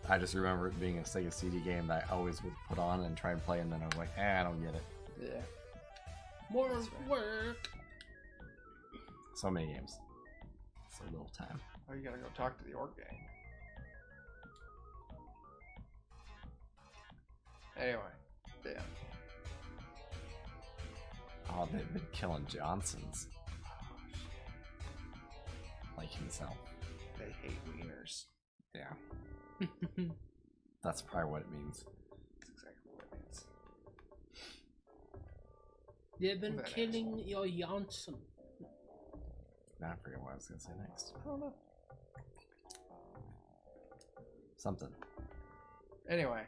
I just remember it being a Sega CD game that I always would put on and try and play, and then I was like, I don't get it. Yeah. More work. So many games. So little time. Oh, you gotta go talk to the orc gang. Anyway, yeah. Oh, they've been killing Johnsons. Like himself. They hate wieners. Yeah. That's probably what it means. That's exactly what it means. They've been killing your Janssen. Now I forget what I was going to say next. I don't know. Something. Anyway.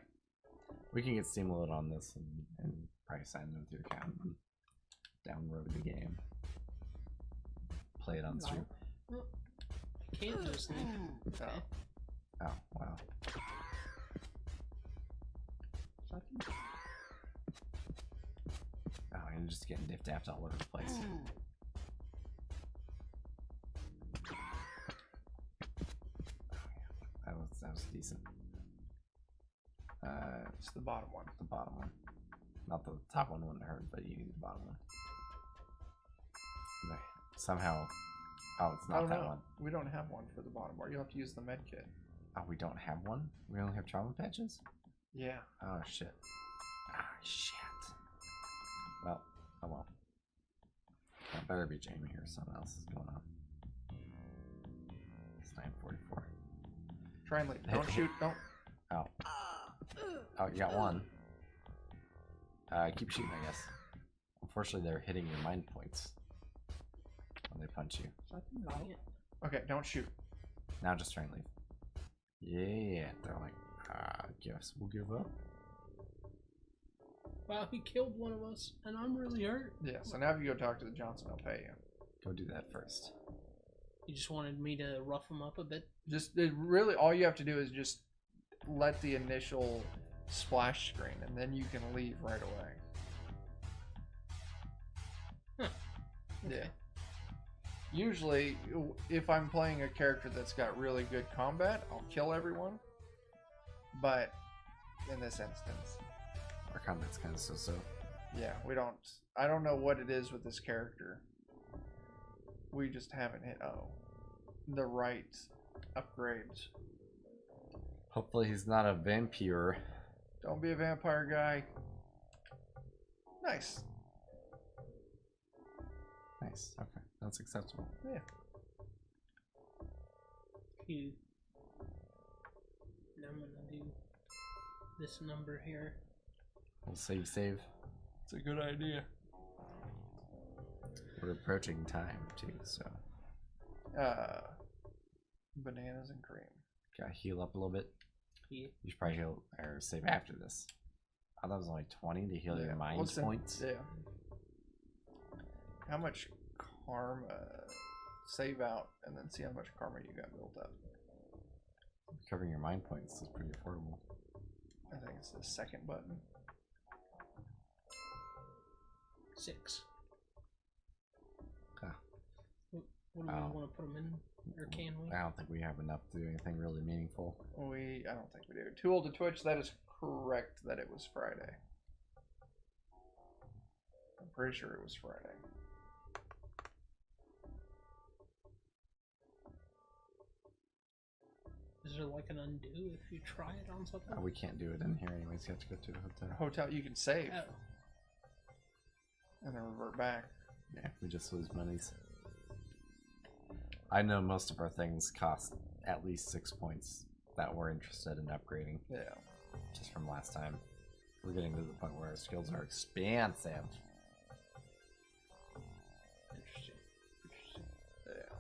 We can get Steam load on this and probably sign in with your account and download the game. Play it on stream. I can't just leave. Okay. Oh, wow. Oh, you're just getting diff-dapped all over the place. That was decent. It's the bottom one. The bottom one. Not the top one wouldn't hurt, but you need the bottom one. Okay. Somehow... Oh, it's not that one. We don't have one for the bottom bar. You'll have to use the med kit. Oh, we don't have one? We only have trauma patches? Yeah. Oh, shit. Ah, shit. Well, oh well. That better be Jamie or something else is going on. It's 9:44. Try and leave. Don't shoot. Don't. Oh. Oh, you got one. Keep shooting, I guess. Unfortunately, they're hitting your mind points when they punch you. Okay, don't shoot. Now just try and leave. Yeah, they're like, I guess we'll give up. Wow, he killed one of us, and I'm really hurt. Yeah, so now if you go talk to the Johnson, I'll pay you. Go do that first. You just wanted me to rough him up a bit? Just, really, all you have to do is just let the initial splash screen, and then you can leave right away. Huh. Okay. Yeah. Usually, if I'm playing a character that's got really good combat, I'll kill everyone. But in this instance, Our combat's kind of so-so. yeah, we don't. I don't know what it is with this character. We just haven't hit the right upgrades. Hopefully he's not a vampire. Don't be a vampire guy. Nice. Nice. Okay. That's acceptable. Yeah. Q. And I'm gonna do this number here. We'll save. It's a good idea. We're approaching time too, so Bananas and cream. gotta heal up a little bit. Yeah. You should probably heal or save after this. I thought it was only 20 to heal your mind points. Yeah. How much karma? Save out and then see how much karma you got built up. Covering your mind points is pretty affordable. I think it's the second button. 6. Ah. What do we want to put them in? Or can we? I don't think we have enough to do anything really meaningful. I don't think we do. Too old to twitch. That is correct. That it was Friday. pretty sure it was Friday. Is there like an undo if you try it on something? We can't do it in here anyways. You have to go to the hotel. Hotel, you can save Oh. and then revert back. Yeah, we just lose monies. I know most of our things cost at least 6 points that we're interested in upgrading. Yeah. Just from last time. We're getting to the point where our skills are expansive. Interesting. Interesting. Yeah.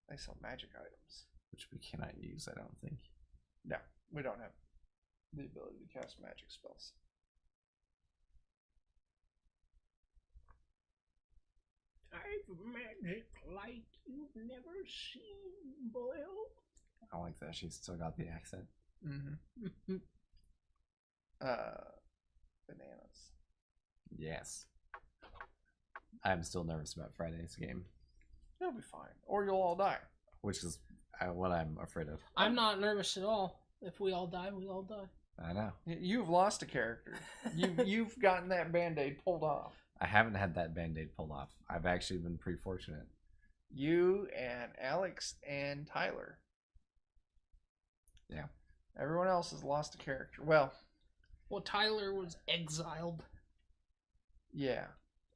They sell magic items. Which we cannot use, I don't think. No, we don't have the ability to cast magic spells. I've magic like you've never seen, Boyle. I like that she's still got the accent. Mm-hmm. Bananas. Yes. I'm still nervous about Friday's game, You'll be fine. Or you'll all die. which is what I'm afraid of. I'm not nervous at all. If we all die, we all die. I know. You've lost a character. You've gotten that band-aid pulled off. I haven't had that band-aid pulled off. I've actually been pretty fortunate. You and Alex and Tyler. Yeah. Everyone else has lost a character. Well, Tyler was exiled. yeah.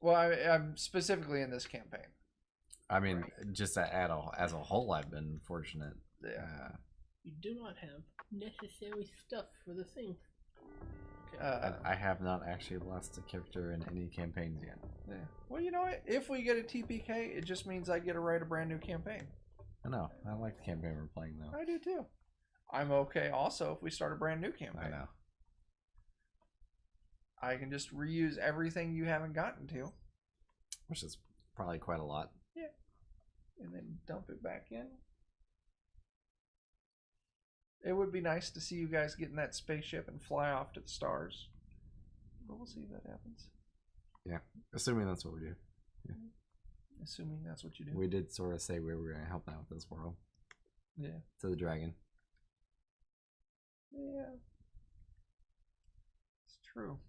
Well, I'm specifically in this campaign. I mean, Right. just as a whole, I've been fortunate. Yeah. You do not have necessary stuff for the thing. I have not actually lost a character in any campaigns yet. Yeah. Well, you know what? If we get a TPK, it just means I get to write a brand new campaign. I know. I like the campaign we're playing, though. I do too. I'm okay also if we start a brand new campaign. I know. I can just reuse everything you haven't gotten to. Which is probably quite a lot. Yeah. And then dump it back in. It would be nice to see you guys get in that spaceship and fly off to the stars. But we'll see if that happens. Yeah. Assuming that's what we do. Assuming that's what you do. We did sort of say we were going to help out this world. Yeah. To the dragon. Yeah. It's true.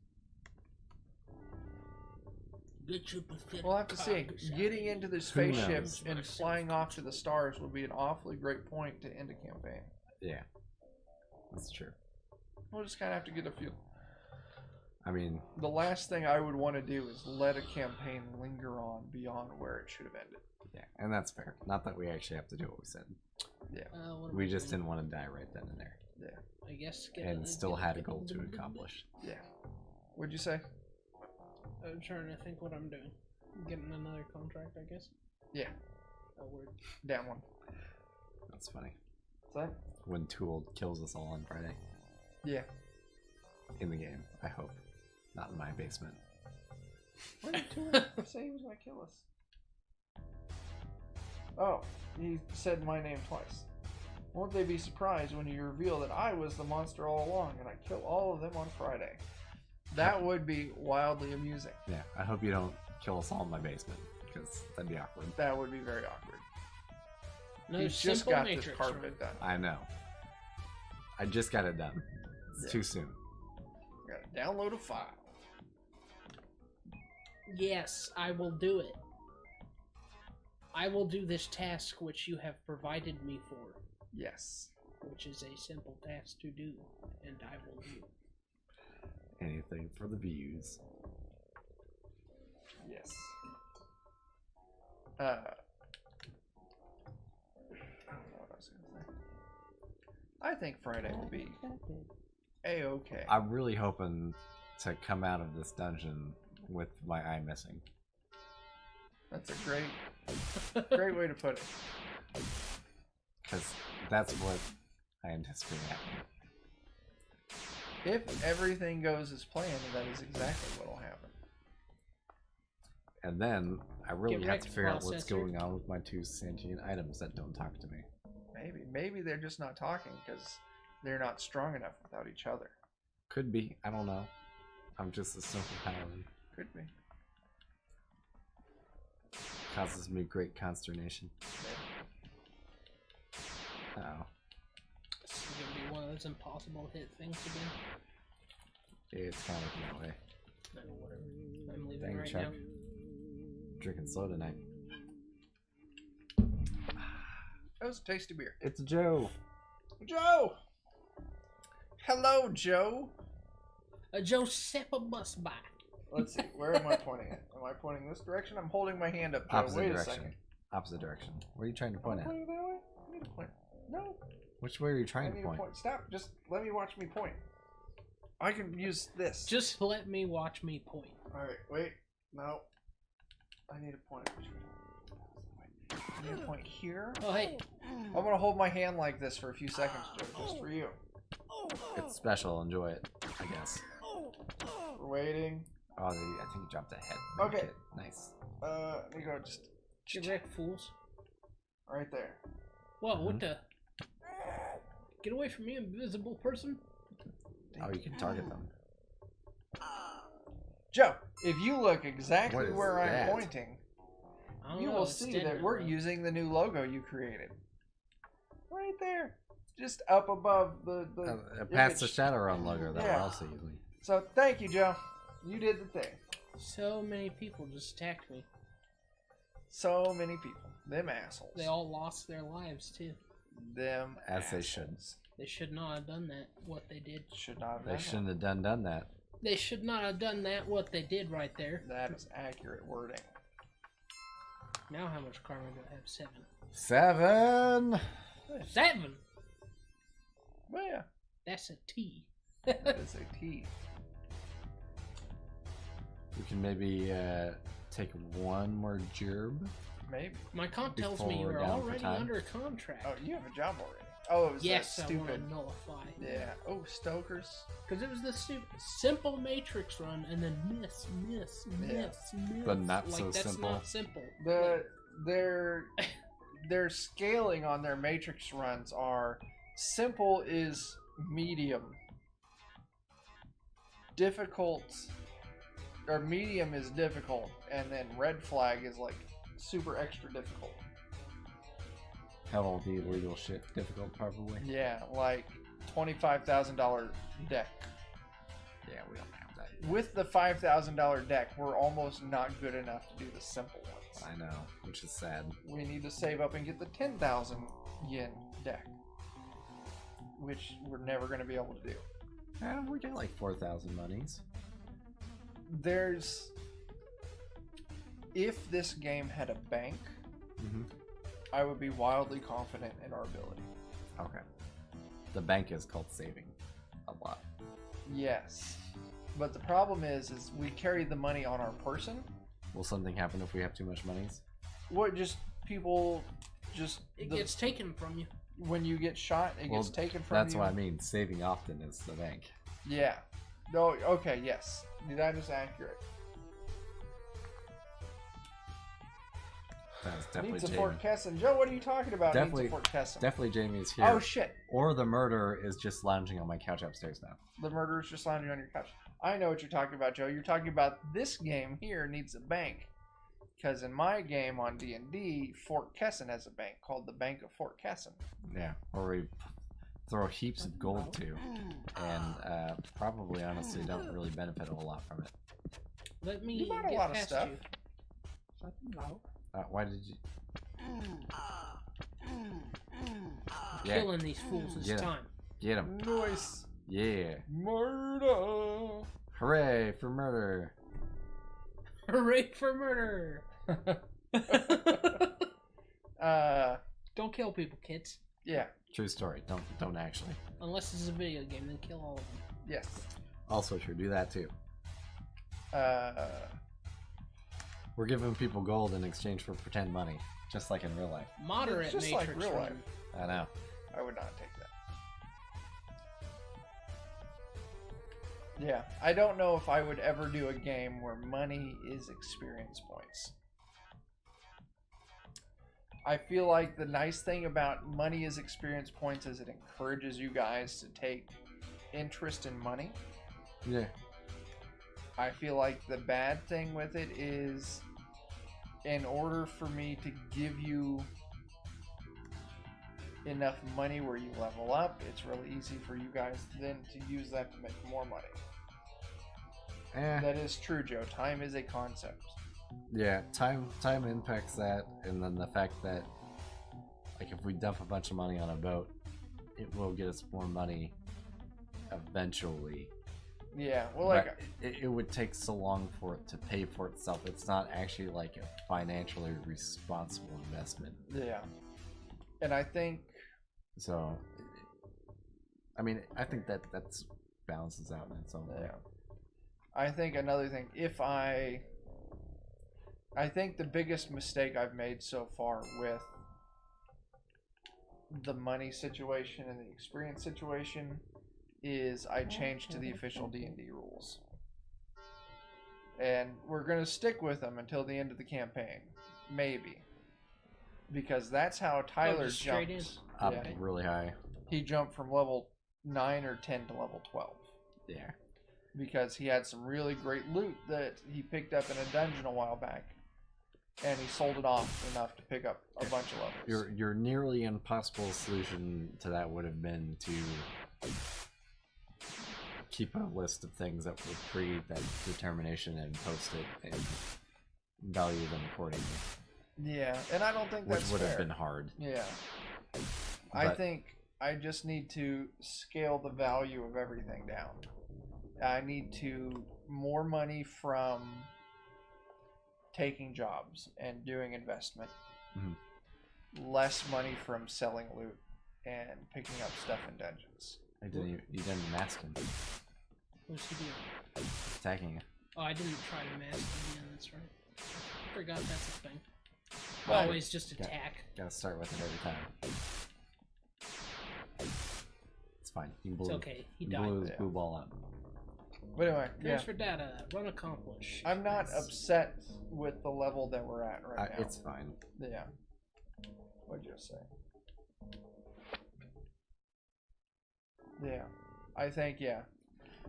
Get your pathetic We'll have to see. carcass out Getting of into here. the spaceship knows? and flying off to the stars would be an awfully great point to end a campaign. Yeah. That's true. We'll just kind of have to get a few. I mean, The last thing I would want to do is let a campaign linger on beyond where it should have ended. yeah. And that's fair. Not that we actually have to do what we said. Yeah. What am We I just doing? didn't want to die right then and there. Yeah. I guess. And still had a goal to accomplish. Yeah. What'd you say? I'm trying to think what I'm doing. Getting another contract, I guess. Yeah. Oh, word. Down one. That's funny. What's that? When Tool kills us all on Friday. Yeah. In the game, I hope. Not in my basement. What did Tool say he was going to kill us? Oh, he said my name twice. Won't they be surprised when you reveal that I was the monster all along and I kill all of them on Friday? That would be wildly amusing. Yeah, I hope you don't kill us all in my basement, because that'd be awkward. That would be very awkward. No, He's just simple got matrix this part of run. it done. I know. I just got it done. It's Yeah. too soon. Gotta download a file. Yes, I will do it. I will do this task which you have provided me for, Yes. which is a simple task to do, and I will do. Anything for the views. Yes. I don't know what I was gonna say. I think Friday will be a-okay. I'm really hoping to come out of this dungeon with my eye missing. That's a great way to put it. Because that's what I anticipate happening. If everything goes as planned, that is exactly what will happen. And then I really Get have to wrecked, figure out what's processor. going on with my two sentient items that don't talk to me. Maybe they're just not talking because they're not strong enough without each other. Could be. I don't know. I'm just a simple paladin. Could be. Causes me great consternation. Uh-oh. This is gonna be one of those impossible hit things again. It's kind of looking that way. No, whatever. I'm leaving Dang, right Chuck. now. Drinking slow tonight. That was a tasty beer. It's Joe. Joe! Hello, Joe. Josephus by. Let's see. Where am I pointing at? Am I pointing this direction? I'm holding my hand up, Joe. Opposite Wait direction. a second. Opposite direction. Where are you trying to point I'm at? pointing that way? I need to point. No. Which way are you I trying need to point? Stop. Just let me watch me point. I can use this. Just let me watch me point. Alright, wait. No. I need to point. I need to point here. Oh, hey. I'm gonna hold my hand like this for a few seconds, Joe, just for you. It's special. Enjoy it, I guess. We're waiting. Oh, I think you dropped a head. Okay. Kit. Nice. Let me go just Get wrecked, fools. right there. Whoa, what the? Get away from me, invisible person. Oh, you can target them. Joe, if you look exactly What is where I'm that? pointing, I don't you know, will it's see dead that now, we're bro. using the new logo you created. Right there. Just up above the Past the image. Shadowrun logo that Yeah. we're also using. So thank you, Joe. You did the thing. So many people just attacked me. So many people. Them assholes. They all lost their lives, too. Them As they assholes. should. They should not have done that, what they did. Should not have They done shouldn't have done that. They should not have done that, what they did right there. that. That is accurate wording. Now how much karma do I have? 7. 7. 7? Well, yeah. That's a T. That is a T. We can maybe take one more gerb. Maybe. My comp tells me Before you we're are down for already time. under contract. Oh, you have a job already. Oh, it was yes, that I want stupid. to nullify. Yeah. Oh, Stokers. Because it was the simple Matrix run and then miss. But not like, so that's simple. Not simple. Their scaling on their Matrix runs are simple is medium, difficult, or medium is difficult, and then red flag is like super extra difficult. Have all the illegal shit difficult, probably. Yeah, like $25,000 deck. Yeah, we don't have that. With the $5,000 deck, we're almost not good enough to do the simple ones. I know, which is sad. We need to save up and get the 10,000 yen deck, which we're never going to be able to do. We get like 4,000 monies. If this game had a bank, Mm-hmm. I would be wildly confident in our ability. Okay. The bank is called saving a lot. Yes. But the problem is we carry the money on our person. Will something happen if we have too much monies? What, just people, It gets taken from you. when you get shot, it gets taken from That's you. what I mean. Saving often is the bank. Yeah. No, okay, yes. That is accurate. That's definitely Needs a Jamie. Fort Kesson. Joe, what are you talking about? Definitely- Needs a Fort Kesson. Definitely Jamie is here. Oh, shit. Or the murderer is just lounging on my couch upstairs now. The murderer's just lounging on your couch. I know what you're talking about, Joe. You're talking about this game here needs a bank. Because in my game on D&D, Fort Kesson has a bank called the Bank of Fort Kesson. Yeah, or we throw heaps of gold to, and probably honestly don't really benefit a whole lot from it. Let me You bought a get lot of past stuff. you. No. Why did you? Killing these fools is Get 'em. time. Get him! Nice. Yeah! Murder. Hooray for murder! Hooray for murder! Don't kill people, kids. Yeah. True story. Don't actually. Unless this is a video game, then kill all of them. Yes. Also true. Do that too. Uh, We're giving people gold in exchange for pretend money, just like in real life. Moderate Just like Matrix real run. life. I know. I would not take that. Yeah, I don't know if I would ever do a game where money is experience points. I feel like the nice thing about money as experience points is it encourages you guys to take interest in money. Yeah. I feel like the bad thing with it is in order for me to give you enough money where you level up, it's really easy for you guys then to use that to make more money. That is true, Joe. Time is a concept. Yeah, time impacts that, and then the fact that, like, if we dump a bunch of money on a boat, it will get us more money eventually. Yeah, well, But like it would take so long for it to pay for itself. It's not actually like a financially responsible investment. yeah, and I think So, I mean, I think that's balances out in its own way. yeah, I think another thing. I think the biggest mistake I've made so far with the money situation and the experience situation is I changed to the official D&D rules. And we're going to stick with them until the end of the campaign. Maybe. Because that's how Tyler just straight jumps. Up Yeah, really high. he jumped from level 9 or 10 to level 12. Yeah. Because he had some really great loot that he picked up in a dungeon a while back. And he sold it off enough to pick up a bunch of levels. Your nearly impossible solution to that would have been to keep a list of things that would create that determination and post it and value them accordingly. Yeah, and I don't think that's Which would fair. have been hard. Yeah. I But- think I just need to scale the value of everything down. I need to more money from taking jobs and doing investment. Mhm. Less money from selling loot and picking up stuff in dungeons. You didn't mask him. What's he doing? Attacking you. Oh, I didn't try to mask him. Yeah, that's right. I forgot that's a thing. But- Always just attack. Gotta start with it every time. It's fine. You blew, It's okay. He you died. blew his Yeah. blue ball up. But anyway, yeah. Transfer data. Run accomplish. I'm not Nice. upset with the level that we're at right now. It's fine. Yeah. What'd you say? Yeah. I think, yeah.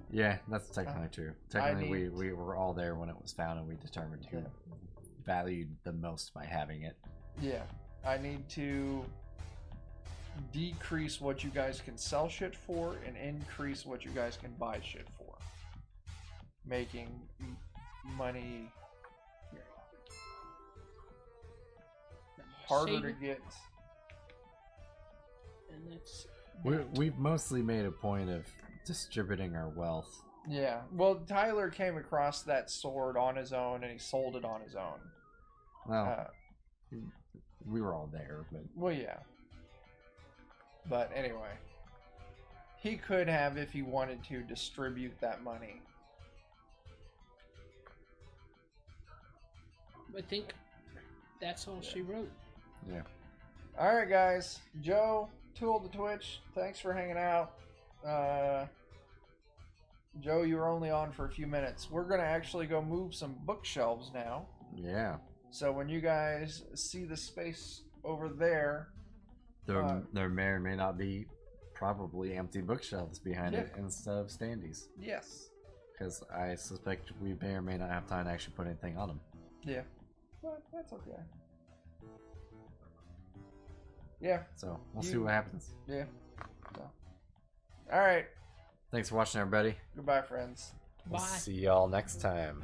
Yeah, that's technically true. I Technically, need- we were all there when it was found, and we determined who Yeah. valued the most by having it. Yeah. I need to decrease what you guys can sell shit for and increase what you guys can buy shit for. Making money harder to Save- get. And that's We've mostly made a point of distributing our wealth. Yeah. Well, Tyler came across that sword on his own and he sold it on his own. Well, we were all there, but Well, yeah. But anyway, he could have, if he wanted to, distribute that money. I think that's all she wrote. yeah. All right, guys. Joe, Tool the Twitch, thanks for hanging out. Joe, you were only on for a few minutes. We're going to actually go move some bookshelves now. Yeah. So when you guys see the space over there, There may or may not be probably empty bookshelves behind it Yeah. instead of standees. yes. Because I suspect we may or may not have time to actually put anything on them. Yeah. But that's okay. Yeah. So we'll see what happens. Yeah. So. All right. Thanks for watching, everybody. Goodbye, friends. We'll Bye. see y'all next time.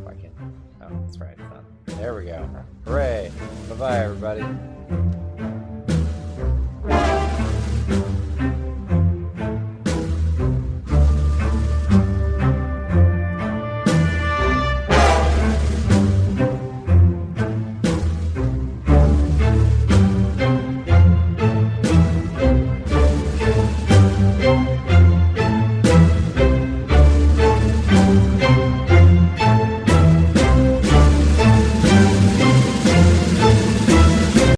Why can't? Oh, that's right. It's not. There we go. Hooray! Bye bye, everybody.